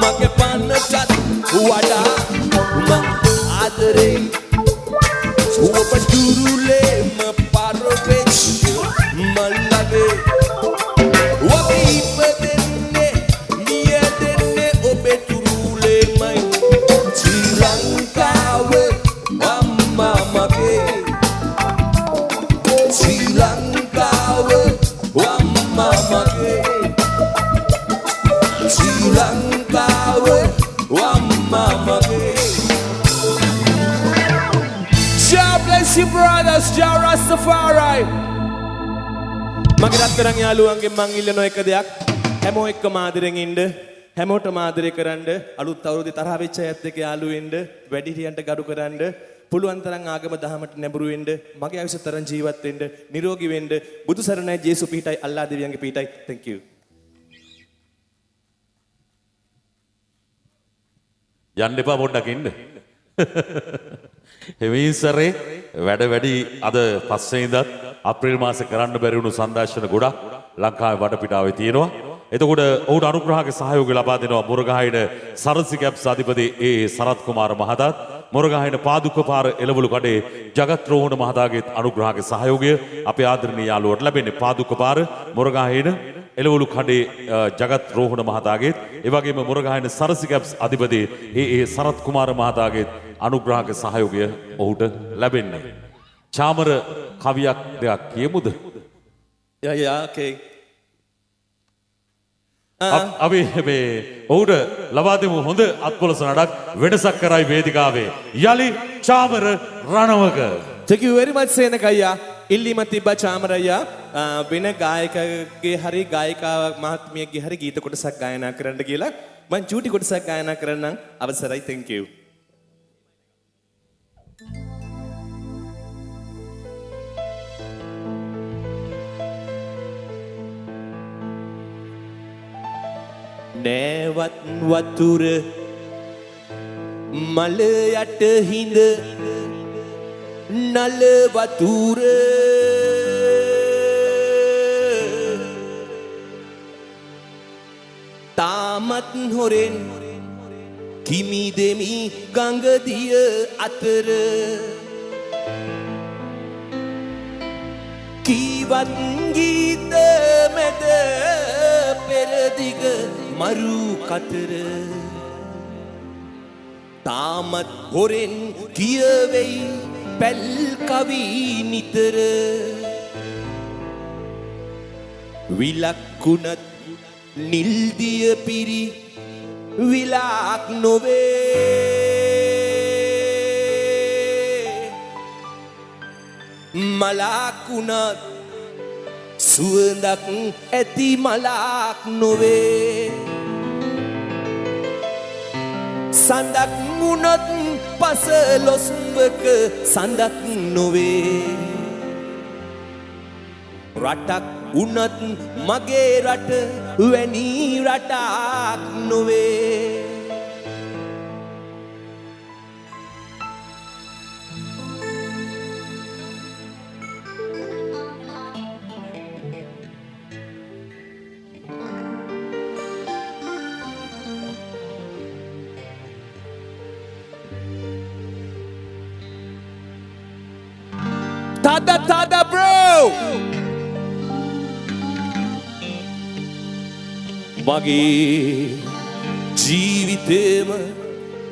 මගේ පන්නටත් වඩා මං ආදරේ ඔබ දුරුලේම පරවෙච්ච මල්ලගේ වපීප දෙන්නේ මිය දෙන්නේ ඔබේ තුරුලේමයි ශ්‍රී ලංකාව අම්මා මගේ ශ්‍රී ලංකාව අම්මා මගේ ශ්‍රී ලංකාව වම්මා මගේ God bless you, brothers. Jah Rastafari. මගේ රත්තරන් යාළුවන්ගෙන් මං ඉල්ලන එක දෙයක්. හැමෝ එක්කම ආදරෙන් ඉන්න. හැමෝටම ආදරය කරන්න. අලුත් අවුරුද්දේ තරහ වෙච්ච අයත් එක්ක යාළු වෙන්න. වැඩිහිටියන්ට ගරු කරන්න. පුළුවන් තරම් ආගම දහමට නැඹුරු වෙන්න. මගේ ආයුෂ තරම් ජීවත් වෙන්න. නිරෝගී වෙන්න. බුදු සරණයි ජේසු පිහිටයි අල්ලා දෙවියන්ගේ පිහිටයි. Thank you. යන්න එපා පොඩ්ඩක් ඉන්න. හිමින්සරේ වැඩ වැඩි අද පස්සේ ඉඳන් අප්‍රේල් මාසේ කරන්න බැරි වුණු සංදර්ශන ගොඩක් ලංකාවේ වටපිටාවේ තියෙනවා. එතකොට ඔහුට අනුග්‍රහක සහයෝගය ලබා දෙනවා මුරගහයින සරසි කැප්ස් අධිපති ඒ සරත් කුමාර මහතාත් මුරගහයින පාදුක පාර එළවලු කඩේ ජගත් රෝහණ මහතාගේ අනුග්‍රහක සහයෝගය අපේ ආදරණීය යාළුවට ලැබෙන්නේ පාදුක පාර මුරගහයින එළවලු කඩේ ජගත් රෝහණ මහතාගේ ඒ වගේම මුරගහයින සරසි කැප්ස් අධිපති ඒ සරත් කුමාර මහතාගේ අනුග්‍රහක සහයෝගය ඔහුට ලැබෙන්නේ. චාමර කවියක් දෙයක් කියමුද? Yeah, okay. අපි මේ ඔහුට ලබා දෙමු හොඳ අත්පොලස නඩක් වෙනසක් කරයි වේදිකාවේ. යලි Chamara Ranawaka. Thank you very much සේනකయ్యා. ඉල්ලීම තිබ්බා චාමරయ్యා වෙන ගායකගේ හරි ගායිකා මහත්මියගේ හරි ගීත කොටසක් ගායනා කරන්න කියලා. මම චූටි කොටසක් ගායනා කරන්නම් අවසරයි. Thank you. නෑවත් වතුර මල යට හිඳ නල වතුර තාමත් හොරෙන් කිමි දෙමි ගංගදිය අතර කීවත් ගීත මැද පෙරදිග මරු කතර තාමත් හොරෙන් කියවෙයි පැල් කවි නිතර විලක්කුණත් නිල්දිය පිරි විලාක් නොවේ මලක් වුණත් සුවඳක් ඇති මලක් නොවේ සඳක් වුණත් පසළොස්වක සඳක් නොවේ රටක් වුණත් මගේ රට වැනි රටක් නොවේ Tada bro මගේ ජීවිතේම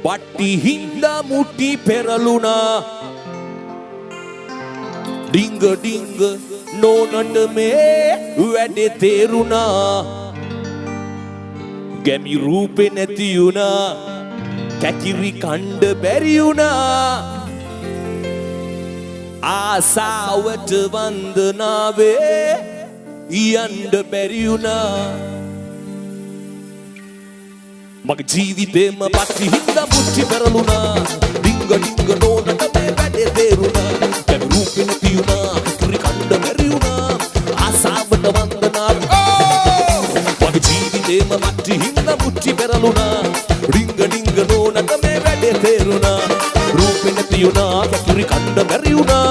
පට්ටි හින්දා මුටි පෙරළුණා ඩිංග ඩිංග නෝනට මේ වැඩේ තේරුණා ගැමි රූපේ නැති වුණා කැකිරි කණ්ඩ බැරි වුණා ආසාවට වන්දනාවේ යන්න බැරි වුණා මගේ ජීවිතේම පට්ටි හින්දා මුට්ටි පෙරළුණා ඩිංග ඩිංග නෝනට මේ වැඩේ තේරුණා කැමි රූපේ නැති වුණා කැකිරි කණ්ඩ බැරි වුණා ආසාවට වන්දනාවේ මගේ ජීවිතේම පට්ටි හින්දා මුට්ටි පෙරළුණා ඩිංග ඩිංග නෝනට මේ වැඩේ තේරුණා රූපේ නැති වුණා කැකිරි කණ්ඩ බැරි වුණා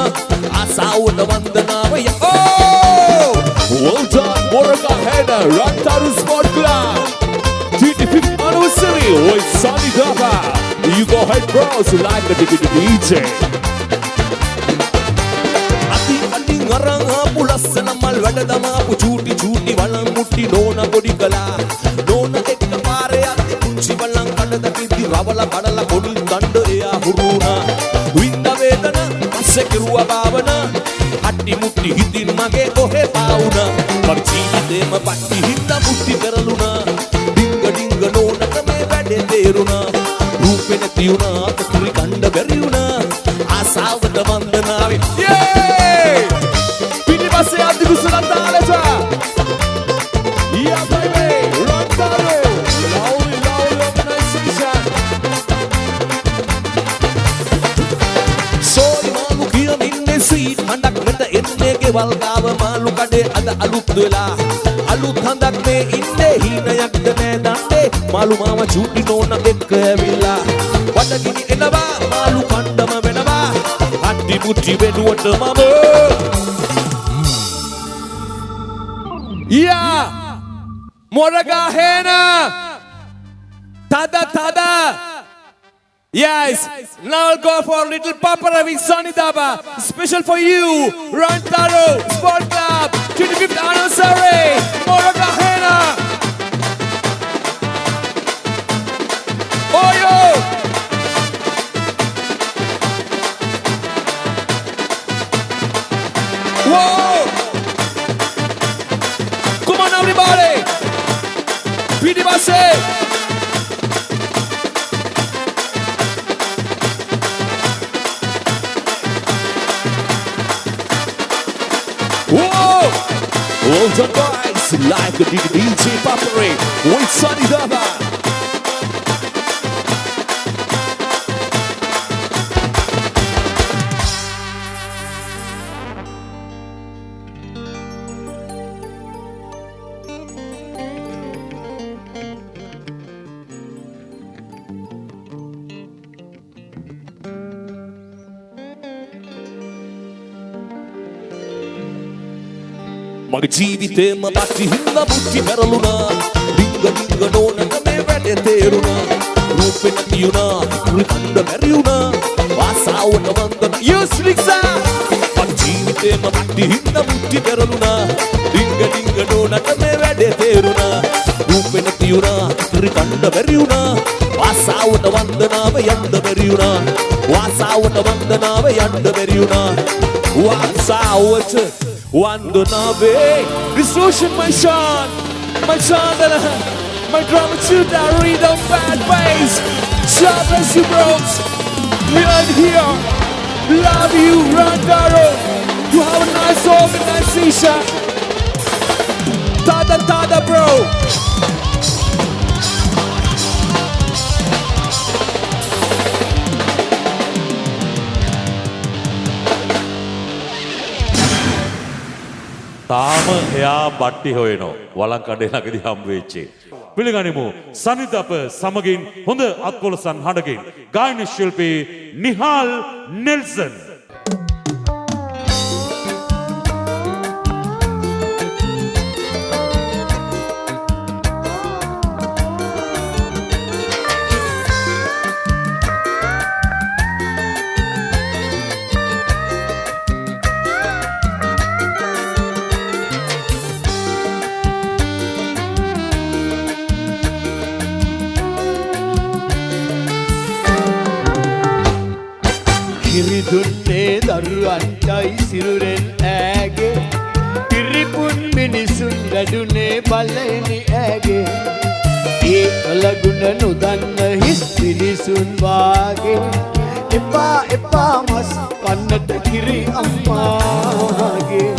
ආසාවට වන්දනාව well done Moraga Hena Rantaru Sport Club 25th anniversary with Sunny Dava you go ahead bros you like the DJ ati ati ngaranga pulassana mal wada damapu chuti chuti walan mutti nona podi kala nona ekka pare ati kunchi walan kadada kiddi rawala kadala podi kanda eya huruna winda vedana asse kiruwa bavana atti mutti hitin mage kohe pauna mar jeevithema patti hinda mutti peraluna dinga dinga nona me wade theruna roope nathi una kakuri kanda beri una asawata vandanawe yeah pini passe adi kusulantalata yeah baby rantaro lovely organization so imalu kiya minne sweet handak meta enne gewal gawa malu kade ada alut wela alut handak me inne hinayak ne dande malu mama chuti nona ekka avilla wadagini enawa malu kandama wenawa atti mutti weduwata mama yeah Moraga Hena tada yes, now I'll go for a little papara with Sunny Daba. Special for you, Rantaro Sport Club, 25th anniversary, Moraga Hena. Oh yo! Whoa! Come on everybody! Pidi Basse! Well done guys, like a DJ Papare with Sunny Dava. මගේ ජීවිතේම පටි හින්දා මුට්ටි පෙරළුණා ඩිංග ඩිංග නෝනට මේ වැඩේ තේරුණා රූපේ නැති වුණා කුරු කණ්ඩ බැරි වුණා ආසාවට වන්දනා යස්ලික්සා මගේ ජීවිතේම පටි හින්දා මුට්ටි පෙරළුණා ඩිංග ඩිංග නෝනට මේ වැඩේ තේරුණා රූපේ නැති වුණා කුරු කණ්ඩ බැරි වුණා ආසාවට වන්දනාව යන්න බැරි වුණා ආසාවට වන්දනාව යන්න බැරි වුණා ආසාවට Wandonave, distortion my son, my drama shooter, rhythm, bad bass. God bless you, bros. We are here. Love you, Randaro. You have a nice organization. Tada, bro. තාම එයා බට්ටි හොයනෝ වලං කඩේ ළඟදී හම් වෙච්චේ. පිළිගනිමු සනිත අප සමගින් හොඳ අත්පොලසන් හඬකින් ගායන ශිල්පී නිහාල් නෙල්සන්. දුන්නේ දරුවන්ටයි සිරුරෙන් ඈගේ පිරිපුන් මිනිසුන් වැඩුනේ බලෙනි ඈගේ ඒ කලගුණ නොදන්න හිස් මිනිසුන් වාගේ එපා මස් කන්නට කිරි අම්මාගේ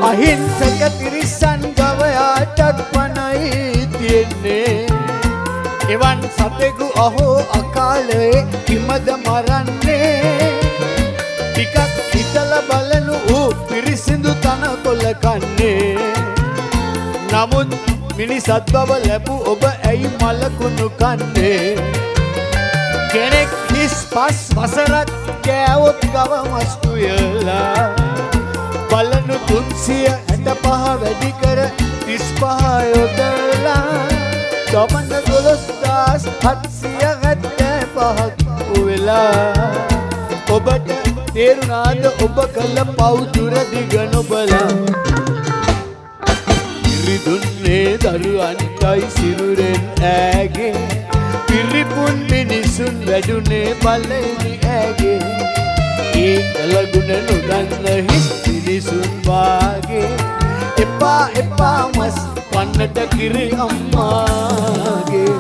අහිංසක තිරිසන් ගවයාටත් පනයි තියෙන්නේ එවන් සතෙකු අහෝ අකාලේ කිමද මරන්නේ ටිකක් හිතල බලනු ඌ පිරිසිදු තනකොළ කන්නේ නමුත් මිනිසත් බව ලැබූ ඔබ ඇයි මලකුණු කන්නේ කෙනෙක් හිස් පස් වසරක් කෑවොත් ගව මස් කුයලා බලනු 365 වැඩි කර 35 යොදලා ගමන 12775ක් වෙලා ඔබට තේරුණාද ඔබ කළ පව් දුර දිග නොබලා ඉරිදුන්නේ දරුවන්ටයි සිරුරෙන් ඈගේ පිරිපුන් මිනිසුන් වැඩුනේ බලෙනි ඈගේ ඒ කලගුණ නොදන්න හිස් මිනිසුන් වාගේ එපා මස් කන්නට කිරි අම්මාගේ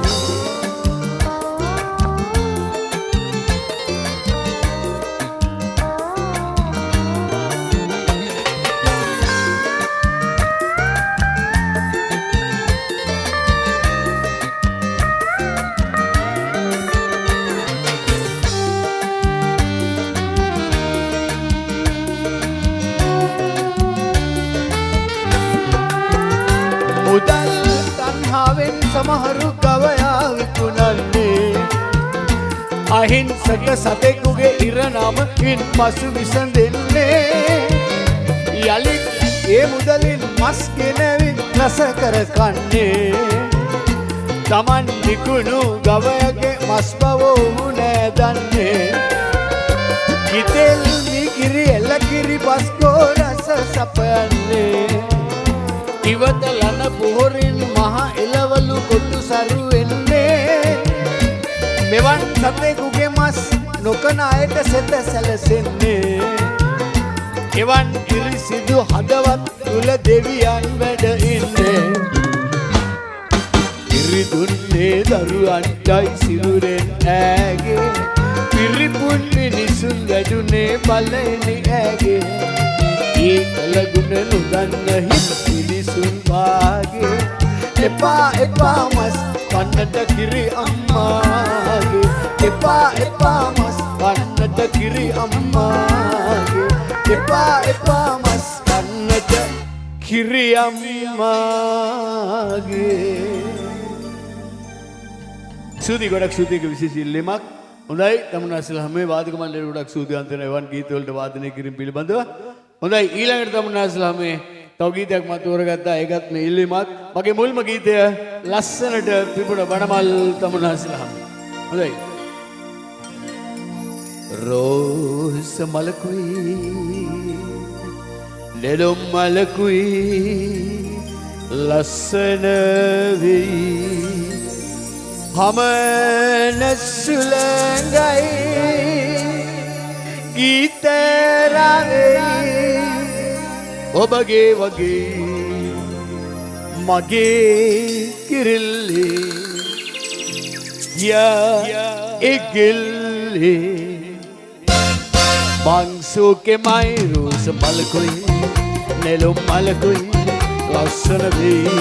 මුදල් තණ්හාවෙන් සමහරු ගවයා විකුණන්නේ අහිංසක සතෙකුගේ ඉරණමකින් පසු විසඳෙන්නේ යලිත් ඒ මුදලින් මස් ගෙනවිත් රස කර කන්නේ Taman විකුණු ගවයගේ මස් බව ඔහු නෑ දන්නේ කිතෙල් මිකිරි එළකිරි බස්කෝ රස සපයන්නේ ඉවත ලන පොහොරින් මහ එළවලු කොටු සරු වෙන්නේ මෙවන් සතෙකුගේ මස් නොකන අයට සෙත සැලසෙන්නේ එවන් පිරිසිදු හදවත් තුල දෙවියන් වැඩ ඉන්නේ ඉරිදුන්නේ දරුවන්ටයි සිරුරෙන් ඈගේ පිරිපුන් මිනිසුන් වැඩුනේ බලෙනි ඈගේ ඒ කලගුණ නොදන්න හිස් මිනිසුන් වාගේ එපා මස් කන්නට කිරි අම්මාගේ එපා මස් කන්නට කිරි අම්මාගේ එපා මස් කන්නට කිරි අම්මාගේ සුදි ගොඩක් සුදික විශේෂ ඉල්ලීමක් හොඳයි තමුන්නාසල හැම වාදක මණ්ඩලයට ගොඩක් සූදානම් එවන් ගීත වලට වාදනය කිරීම පිළිබඳව හොඳයි ඊළඟට තමුන්නාසල හැම තව ගීතයක් මත තෝරගත්තා ඒකත් මේ ඉල්ලීමක් මගේ මුල්ම ගීතය ලස්සනට පිපුණ බණමල් තමුන්නාසල හැම හොඳයි රෝස මලකුයි නෙළුම් මලකුයි ලස්සන වෙයි හමන සුළඟයි ගීතරවෙයි ඔබගේ වගේ මගේ කිරිල්ලේ ඉගිල්ලේ මංසුකේ මයි රෝස මලකුයි නෙළුම් මලකුයි ලස්සන වෙයි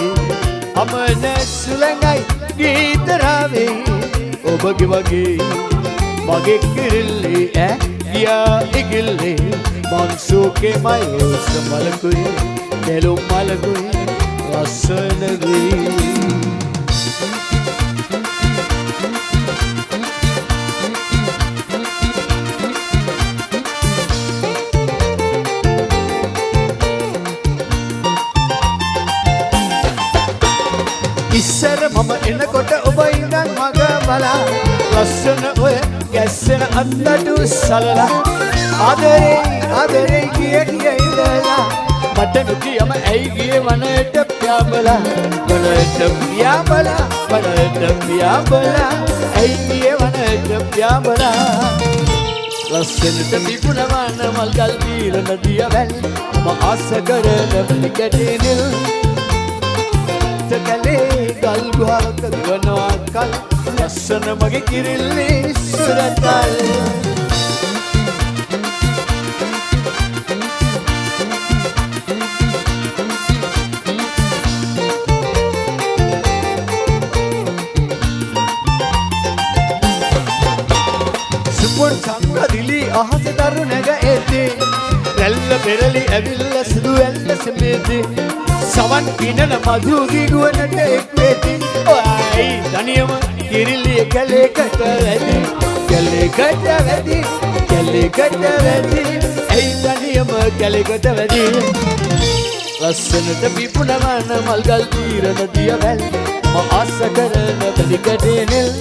අමන සුළඟයි ගීතරවෙයි ඔබගේ වගේ මගේ කිරිල්ලේ ඉගිල්ලේ මංසුකේ මයි රෝස මලකුයි නෙළුම් මලකුයි ලස්සන වෙයි ඉස්සර මම එනකොට ඔබ ඉඳන් මග බලා ලස්සන ඔය ගැස්සෙන අත්තටු සලලා ආදරේ කිය ඉඳලා මට නොකියම ඇයි ගියේ වනයට පියාඹලා ඇයි ගියේ වනයට පියාඹලා ලස්සනට පිපුණවන මල්ගල් පීරන දියවැල් මම ආස කරන පිළිකැටේ නිල් කලේ ගල් ගුහාවක දිවනවා කල් ලස්සන මගේ කිරිල්ලේ සුරතල් සුපුන් සංගදිලි අහස දරු නැග එද්දී රැල්ල පෙරලි ඇවිල්ල සුදු ඇල්ල සෙමෙද්දී සවන් පිනන මధు ගිගුවනට එක් වෙති ඔයයි තනියම කිරිල්ලිය කැලේකට වැඩි ඇයි තනියම කැලේකට වැඩි ලස්සනට පිපුණවන මල්ගල් පීරන දියවැල් මම ආස කරන පිළිකටේ නෙල්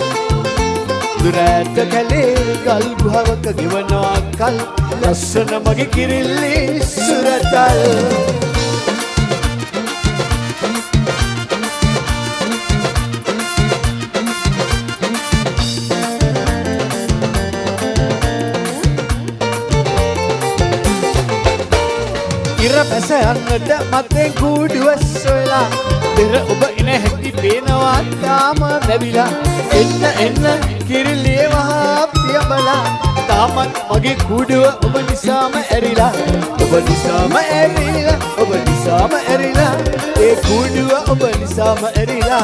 දුරට කැලේ ගල් ගුහාවක ගෙවනවා කල් ලස්සන මගේ කිරිල්ලේ සුරතල් ඉර පැස යන්නට මතෙන් කූඩුව සොයලා පෙර ඔබ එන හැටි පේනවා තාම බැවිලා එන්න කිරිල්ලියේ වහා පියඹලා තාමත් මගේ කූඩුව ඔබ නිසාම ඇරිලා ඒ කූඩුව ඔබ නිසාම ඇරිලා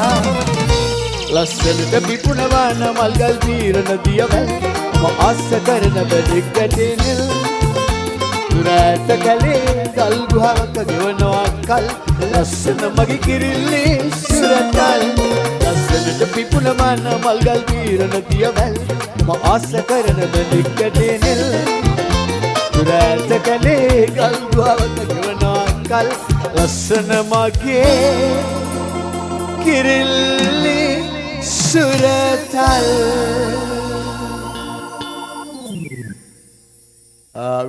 ලස්සනට පිපුණවන මල්ගල් පීරන දියවැල් මම ආස කරන බෙදෙක්කටේ නිල් දුරට කැලේ ගල් ගුහාවක ගෙවනවා කල් ලස්සන මගේ කිරිල්ලේ සුරතල් ලස්සනට පිපුණවන මල්ගල් පීරන දියවැල් මම ආස කරන බෙදෙක්කටේ නිල් දුරට කැලේ ගල් ගුහාවක ගෙවනවා කල් ලස්සන මගේ කිරිල්ලේ සුරතල්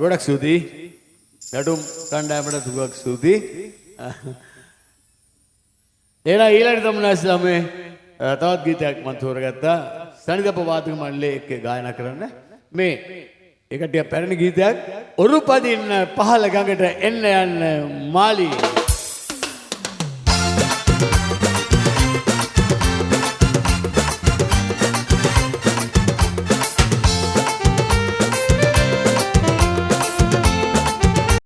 ගොඩක් ස්තුතියි නැටුම් කණ්ඩායමට තුගක් ස්තුතියි එහෙනම් ඊළඟට තමයි ඉස්ලාමයේ තවත් ගීතයක් මම තෝරගත්තා සනිදප වාදක මණ්ඩලයේ එක්ක ගායනා කරන්න මේ ඒකට පැරණි ගීතයක් ඔරුපදින්න පහළ ගඟට එන්න යන්න මාළි